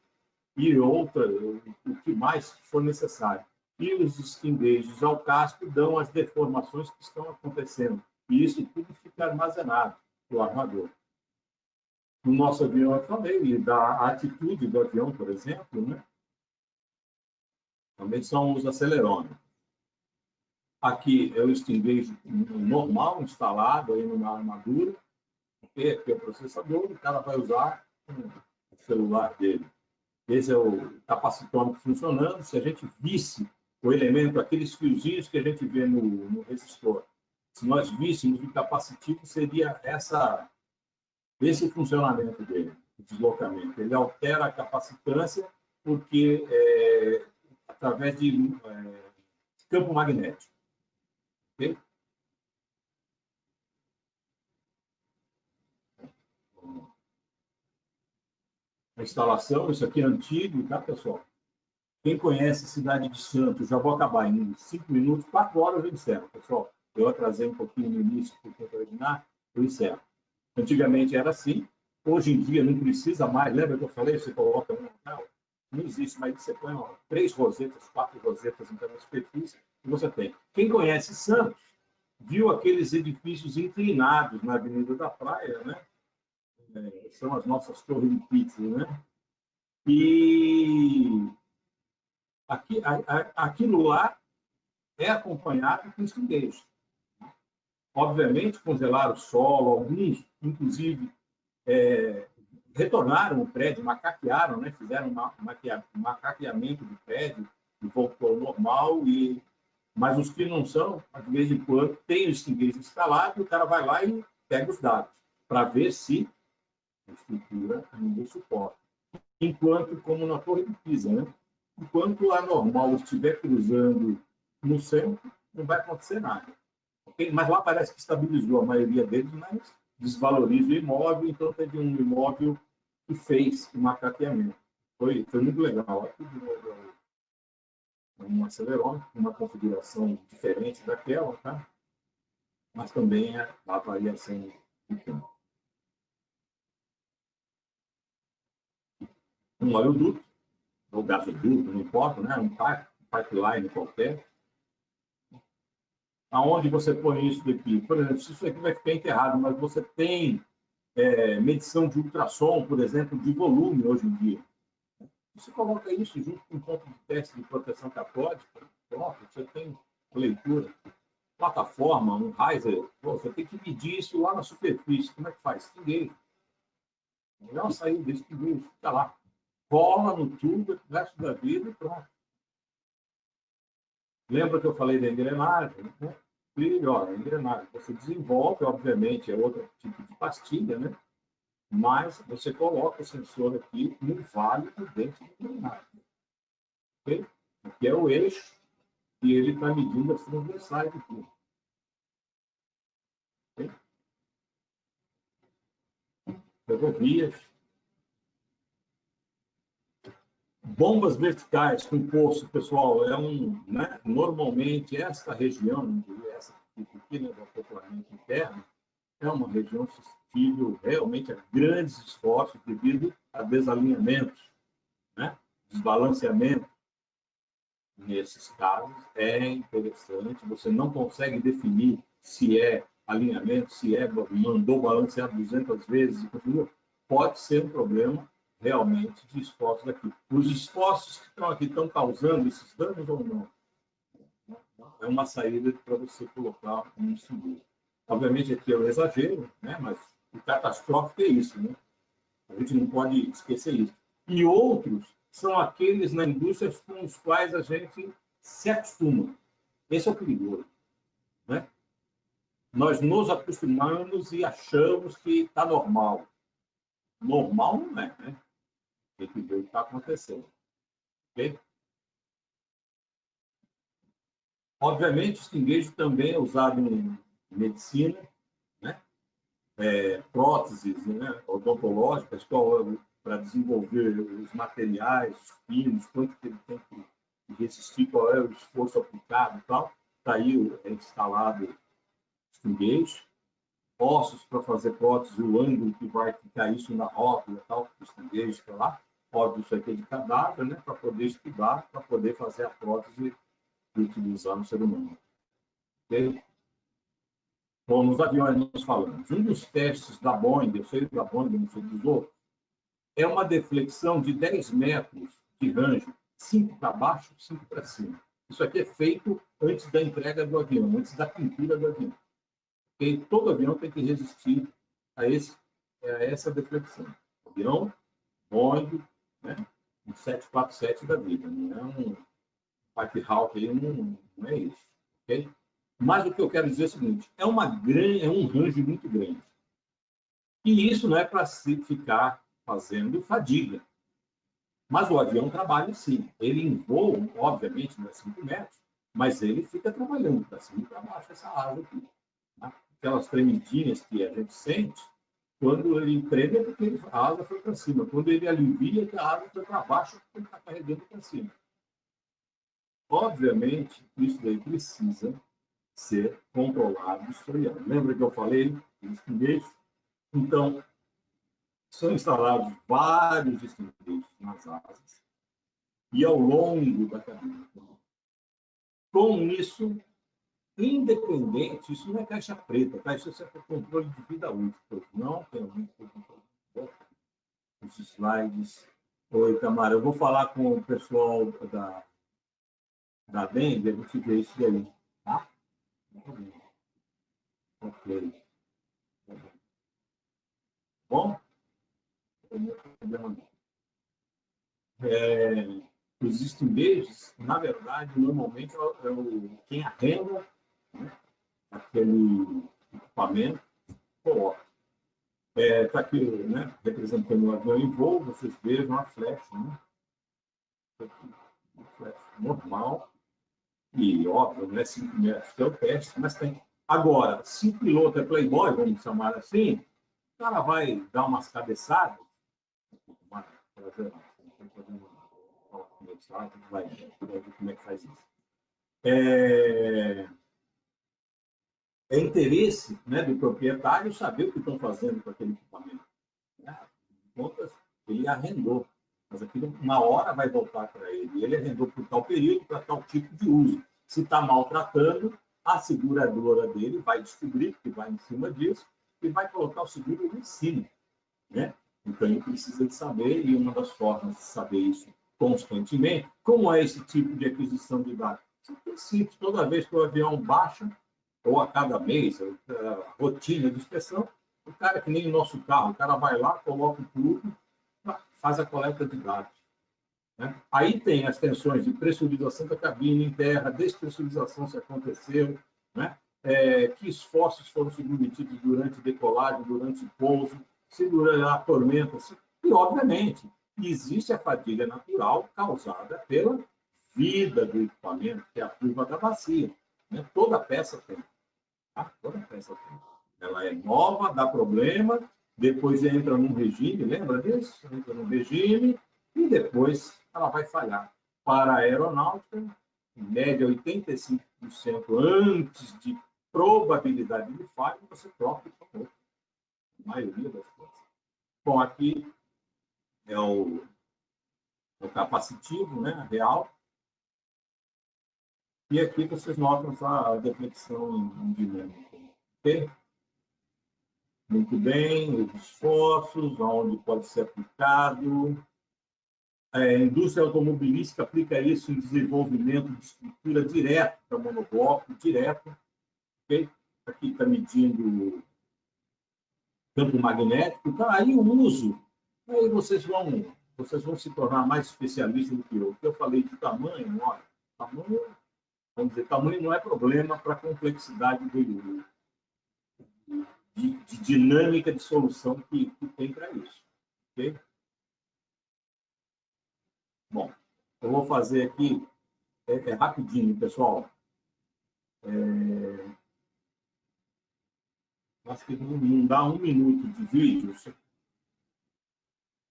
e outra, o que mais for necessário. E os sting gauges ao casco dão as deformações que estão acontecendo. E isso tudo fica armazenado no armador. No nosso avião, eu falei, da atitude do avião, por exemplo, né? Também são os acelerômetros. Aqui é o sting gauge normal, instalado aí numa armadura. Aqui é o processador, o cara vai usar o celular dele. Esse é o capacitômetro funcionando. Se a gente visse o elemento, aqueles fiozinhos que a gente vê no resistor, se nós víssemos o capacitivo, seria esse funcionamento dele, o deslocamento. Ele altera a capacitância porque através de campo magnético. Okay? A instalação, isso aqui é antigo, tá, pessoal? Quem conhece Cidade de Santos, já vou acabar em 5 minutos, 4 horas eu encerro, pessoal. Eu atrasei um pouquinho no início por terminar, eu encerro. Antigamente era assim, hoje em dia não precisa mais, lembra que eu falei? Você coloca não existe, mas você põe 3 rosetas, 4 rosetas em cada superfície e você tem. Quem conhece Santos, viu aqueles edifícios inclinados na Avenida da Praia, né? São as nossas torres de pizza, né? E aquilo lá é acompanhado com sting gauge. Obviamente, congelaram o solo, alguns, inclusive, retornaram o prédio, macaquearam, né? Fizeram um macaqueamento do prédio, e voltou ao normal, mas os que não são, de vez em quando, tem o extinguidor instalado, e o cara vai lá e pega os dados, para ver se a estrutura ainda suporta. Enquanto, como na Torre de Pisa, né? Enquanto a normal estiver cruzando no centro, não vai acontecer nada. Okay? Mas lá parece que estabilizou a maioria deles, mas desvaloriza o imóvel, então teve um imóvel que fez o macaqueamento. Foi muito legal. Um acelerômetro, uma configuração diferente daquela, tá? Mas também a variação de tempo. Um oleoduto, ou gasoduto, não importa, né? Um pipeline qualquer. Aonde você põe isso daqui? Por exemplo, se isso aqui vai ficar enterrado, mas você tem medição de ultrassom, por exemplo, de volume hoje em dia. Você coloca isso junto com um ponto de teste de proteção catódica, pronto, você tem leitura. Plataforma, um riser, você tem que medir isso lá na superfície. Como é que faz? Ninguém. Melhor sair desse tubo, fica lá. Cola no tubo o resto da vida e pronto. Lembra que eu falei da engrenagem? Né? Melhor, a engrenagem. Você desenvolve, obviamente, é outro tipo de pastilha, né? Mas você coloca o sensor aqui no vale do dentro da engrenagem. Okay? Aqui é o eixo e ele está medindo as transversais do tubo. Okay? Ferrovias. Bombas verticais com poço, pessoal, né? Normalmente essa região, essa aqui, né, do acoplamento interno, é uma região suscetível realmente a grandes esforços devido a desalinhamentos, né? Desbalanceamento. Nesses casos, é interessante, você não consegue definir se é alinhamento, se mandou balancear 200 vezes e continua. Pode ser um problema realmente de esforços aqui. Os esforços que estão aqui estão causando esses danos ou não? É uma saída para você colocar um seguro. Obviamente, aqui é um exagero, né? Mas o catastrófico é isso, né? A gente não pode esquecer isso. E outros são aqueles na indústria com os quais a gente se acostuma. Esse é o perigoso, né? Nós nos acostumamos e achamos que está normal. Normal não é, né? Tem que ver o que está acontecendo. Okay? Obviamente, o stinguejo também é usado em medicina, né? Próteses, né? Odontológicas, para desenvolver os materiais, os pinos, quanto que ele tem que resistir, qual é o esforço aplicado e tal. Está aí instalado stinguejo. Ossos para fazer prótese, o ângulo que vai ficar isso na rótula e tal, o stinguejo está lá. Óbvio, isso aqui é de cadáver, né? Para poder estudar, para poder fazer a prótese e utilizar no ser humano. Okay? Bom, nos aviões nós falamos. Um dos testes da Boeing, eu sei da Boeing, não sei dos outros, é uma deflexão de 10 metros de range, 5 para baixo, 5 para cima. Isso aqui é feito antes da entrega do avião, antes da pintura do avião. Porque todo avião tem que resistir a essa deflexão. Avião, Boeing, né? Um 747 da vida, não é um Pipe Hawk aí, não é isso. Okay? Mas o que eu quero dizer é o seguinte, é um range muito grande. E isso não é para se ficar fazendo fadiga. Mas o avião trabalha sim. Ele em voo, obviamente, não é 5 metros, mas ele fica trabalhando para cima e para baixo essa asa aqui. Tá? Aquelas tremidinhas que a gente sente, quando ele treme é porque a asa foi para cima. Quando ele alivia, a asa foi para baixo porque ele está carregando para cima. Obviamente, isso daí precisa ser controlado e historiado. Lembra que eu falei dos stinguejos? Então, são instalados vários stinguejos nas asas e ao longo da cabine. Com isso, independente, isso não é caixa preta, tá? Isso é controle de vida útil. Não tem muito controle de vida. Os slides. Oi, Tamara, eu vou falar com o pessoal da Dengue, a gente vê isso daí, tá? Ok. Bom? Existem meios, na verdade, normalmente quem arrenda, né, aquele equipamento coloca. Está aqui, né, representando um avião em voo, vocês vejam a flecha, né? Uma flecha normal, e óbvio, não é 5 metros que é o teste, mas tem. Agora, se o piloto é playboy, vamos chamar assim, o cara vai dar umas cabeçadas, vai ver como é que faz isso. É interesse, né, do proprietário saber o que estão fazendo com aquele equipamento. Né? Contas, ele arrendou, mas aquilo uma hora vai voltar para ele. E ele arrendou por tal período, para tal tipo de uso. Se está maltratando, a seguradora dele vai descobrir que vai em cima disso e vai colocar o seguro em cima. Né? Então, ele precisa de saber, e uma das formas de saber isso constantemente, como é esse tipo de aquisição de dados? É simples, toda vez que o avião baixa, ou a cada mês, a rotina de inspeção, o cara, que nem o nosso carro, o cara vai lá, coloca tudo, faz a coleta de dados. Né? Aí tem as tensões de pressurização da cabine em terra, despressurização se aconteceu, né? Que esforços foram submetidos durante decolagem, durante pouso, se durante a tormenta. E, obviamente, existe a fadiga natural causada pela vida do equipamento, que é a curva da bacia. Né? Toda peça tem. Tá? Toda peça tem. Ela é nova, dá problema, depois entra num regime, lembra disso? Entra num regime e depois ela vai falhar. Para a aeronáutica, em média 85% antes de probabilidade de falha, você troca e acabou. A maioria das coisas. Bom, aqui é o capacitivo, né, real. E aqui vocês notam a deflexão em dinâmica. Okay? Muito bem, os esforços, onde pode ser aplicado. A indústria automobilística aplica isso em desenvolvimento de estrutura direto para monobloco, direto. Okay? Aqui está medindo campo magnético. Então, aí o uso, aí vocês vão se tornar mais especialistas do que eu. Porque eu falei de tamanho, olha, tamanho, vamos dizer, tamanho não é problema para a complexidade de dinâmica de solução que tem para isso. Okay? Bom, eu vou fazer aqui, rapidinho, pessoal. Acho que não dá 1 minuto de vídeo.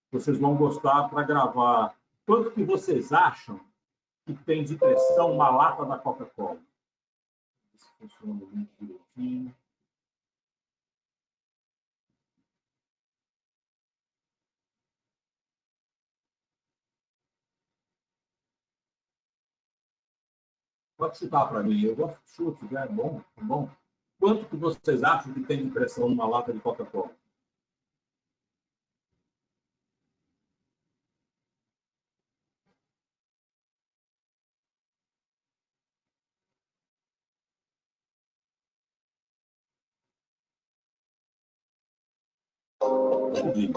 Vocês vão gostar para gravar. Quanto que vocês acham que tem de pressão uma lata da Coca-Cola? Isso funciona muito direitinho. Pode citar para mim. Eu gosto de chute, né? É bom, é bom. Quanto que vocês acham que tem de pressão numa lata de Coca-Cola? Entendi.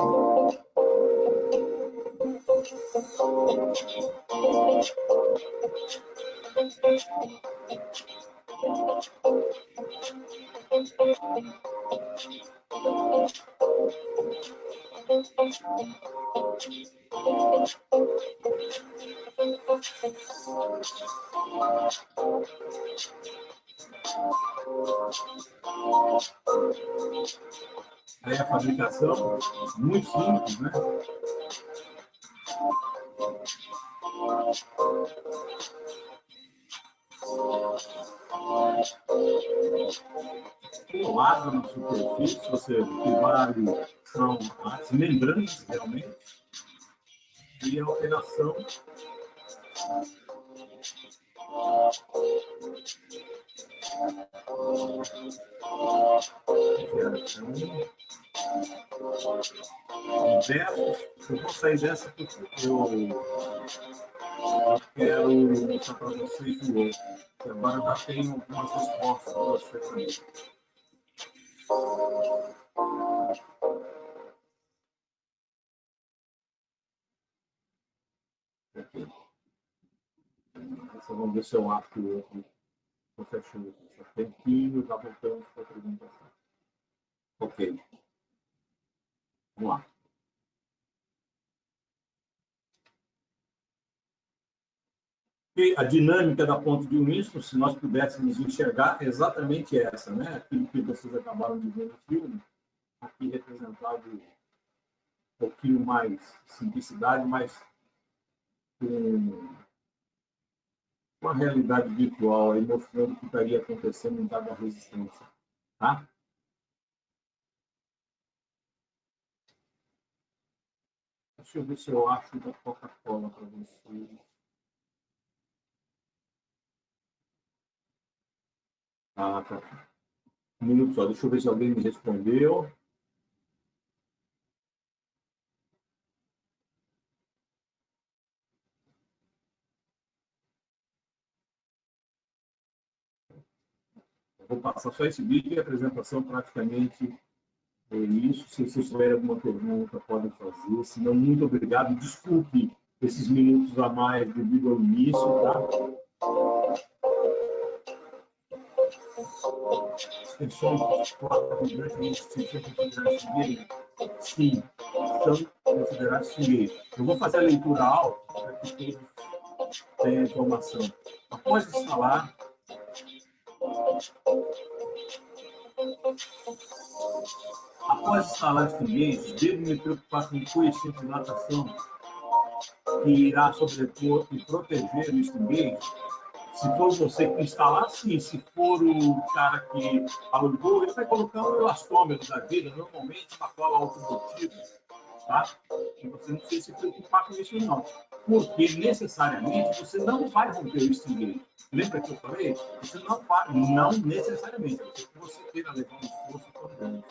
Aí a fabricação, muito simples, né? Colado na superfície, ou seja, o que vale são as membranas, realmente, e a operação versos. Eu vou sair dessa porque eu quero mostrar para vocês o outro. Agora já tenho algumas respostas para você também. Vamos ver se eu acho o outro. Fechou esse tempinho, já voltamos para a apresentação. Ok. Vamos lá. E a dinâmica da ponte de Winston, se nós pudéssemos enxergar, é exatamente essa, né? Aquilo que vocês acabaram de ver no filme, aqui representado um pouquinho mais simplicidade, mas com uma realidade virtual aí, mostrando o que estaria acontecendo em cada resistência. Tá? Deixa eu ver se eu acho da Coca-Cola para vocês. Ah, tá. Um minuto só, deixa eu ver se alguém me respondeu. Vou passar só esse vídeo e a apresentação praticamente é isso. Se vocês tiverem alguma pergunta, podem fazer. Se não, muito obrigado. Desculpe esses minutos a mais devido ao início, tá? Extensões 4 durante 60 consideradas fingueiras? Sim, são consideradas fingueiras. Eu vou fazer a leitura alta para que todos tenham informação. Após instalar, as fingueiras, devo me preocupar com o coeficiente de natação que irá sobrepor e proteger os fingueiros? Se for você que instalar, sim. Se for o cara que alugou, ele vai colocar um elastômetro da vida, normalmente uma cola automotiva, tá? E você não precisa se preocupar com isso, não. Porque, necessariamente, você não vai romper o estringueiro. Lembra que eu falei? Você não vai, não necessariamente. Você queira levar um esforço tão grande.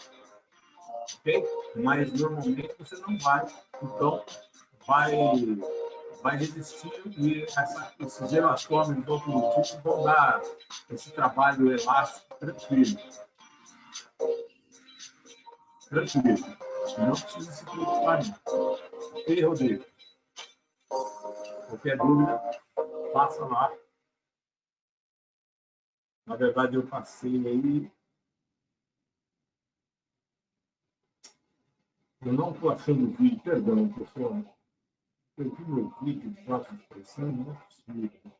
Ok? Mas, normalmente, você não vai. Então, vai resistir e esses elastômetros automotivos vão dar esse trabalho elástico tranquilo. Tranquilo. Não precisa se preocupar, não. Ok, Rodrigo? Qualquer dúvida, passa lá. Na verdade, eu passei aí. Eu não estou achando o vídeo, perdão, pessoal. Eu vi meu vídeo de próxima expressão, não é possível.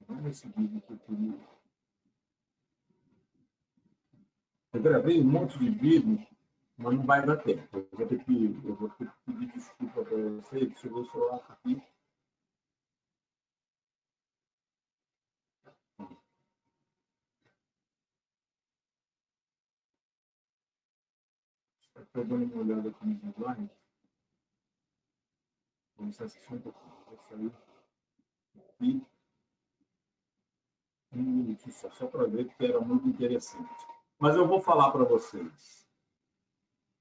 Não é esse vídeo que eu queria. Eu gravei um monte de vídeo, mas não vai dar tempo. Eu vou ter que pedir desculpa para vocês. Deixa eu ver se eu acho aqui. Estou dando uma olhada aqui no slide. Vamos assistir um pouquinho. Vou sair aqui. Um minutinho só para ver, porque era muito interessante. Mas eu vou falar para vocês.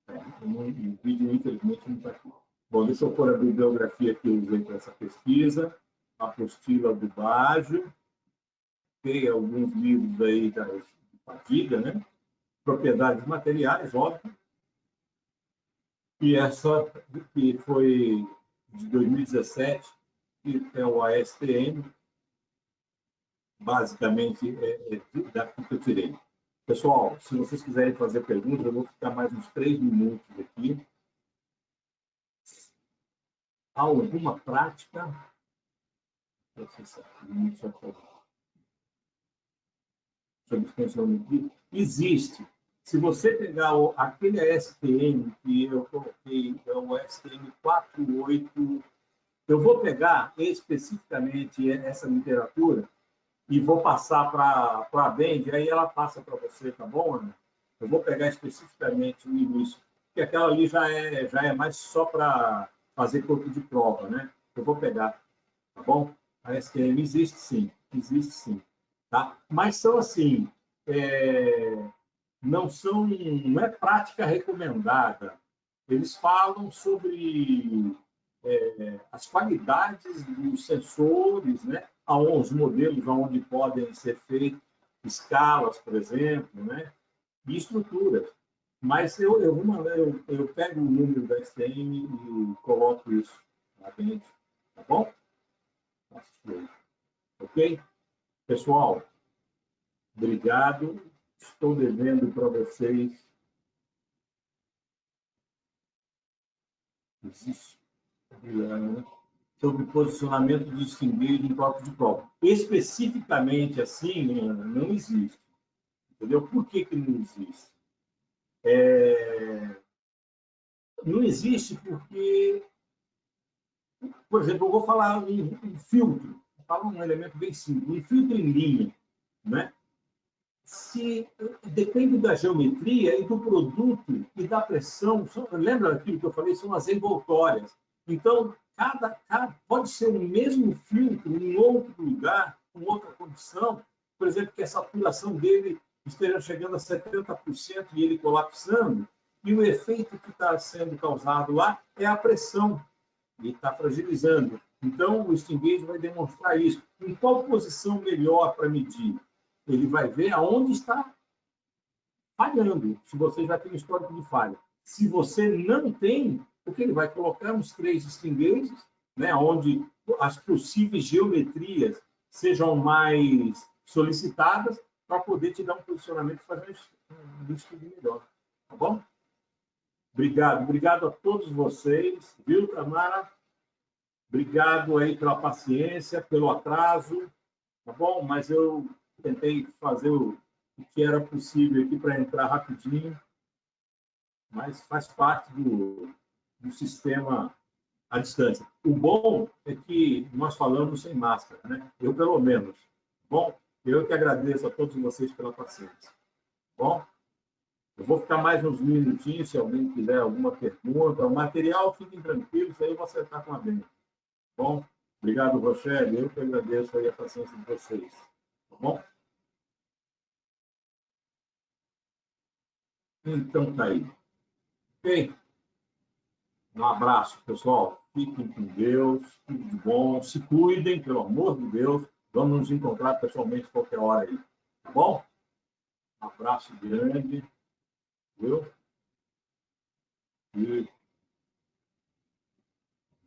O vídeo, infelizmente, não está aqui. Bom, deixa eu pôr a bibliografia que eu usei para essa pesquisa. A apostila do Baggio. Tem alguns livros aí da Fadiga, né? Propriedades materiais, óbvio. E essa que foi de 2017, que é o ASTM, basicamente daqui que eu tirei. Pessoal, se vocês quiserem fazer perguntas, eu vou ficar mais uns 3 minutos aqui. Há alguma prática? Sobre extensão nuclear? Existe. Se você pegar aquele ASTM que eu coloquei, é o ASTM 48, eu vou pegar especificamente essa literatura e vou passar para a Bend, aí ela passa para você, tá bom, Ana? Eu vou pegar especificamente o início, porque aquela ali já é mais só para fazer corpo de prova, né? Eu vou pegar, tá bom? A STM existe sim, tá? Mas são assim, não é prática recomendada. Eles falam sobre as qualidades dos sensores, né? Os modelos onde podem ser feitas escalas, por exemplo, né? E estruturas. Mas eu pego o número da STM e coloco isso, Tá bom? Ok? Pessoal, obrigado. Estou devendo para vocês sobre posicionamento do distinguido em copo de copo. Especificamente assim, não existe. Entendeu? Por que não existe? Não existe porque, por exemplo, eu vou falar um filtro. Vou falar um elemento bem simples. Um filtro em linha. Né? Depende da geometria e do produto e da pressão. Lembra aquilo que eu falei? São as envoltórias. Então, pode ser o mesmo filtro em outro lugar, com outra condição. Por exemplo, que a saturação dele esteja chegando a 70% e ele colapsando, e o efeito que está sendo causado lá é a pressão, e está fragilizando. Então, o Stingate vai demonstrar isso. Em qual posição melhor para medir? Ele vai ver aonde está falhando, se você já tem um histórico de falha. Se você não tem, o que ele vai colocar nos 3 Stingates, né, onde as possíveis geometrias sejam mais solicitadas, para poder te dar um posicionamento e fazer um estudo melhor. Tá bom? Obrigado a todos vocês, viu, Tamara? Obrigado aí pela paciência, pelo atraso, tá bom? Mas eu tentei fazer o que era possível aqui para entrar rapidinho, mas faz parte do sistema à distância. O bom é que nós falamos sem máscara, né? Eu, pelo menos. Bom, eu que agradeço a todos vocês pela paciência. Bom, eu vou ficar mais uns minutinhos, se alguém quiser alguma pergunta. O material, fiquem tranquilos, aí eu vou acertar com a bem. Bom, obrigado, Rochelle. Eu que agradeço aí a paciência de vocês. Tá bom? Então, tá aí. Ok? Um abraço, pessoal. Fiquem com Deus. Tudo de bom. Se cuidem, pelo amor de Deus. Vamos nos encontrar pessoalmente qualquer hora aí. Tá bom? Um abraço grande. Viu? E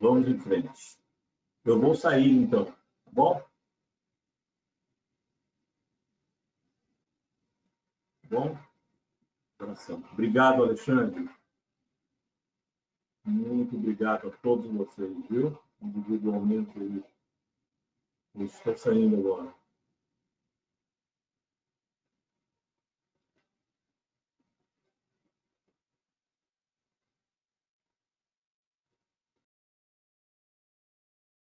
vamos em frente. Eu vou sair, então. Tá bom? Tá bom? Obrigado, Alexandre. Muito obrigado a todos vocês, viu? Individualmente, eu estou saindo agora.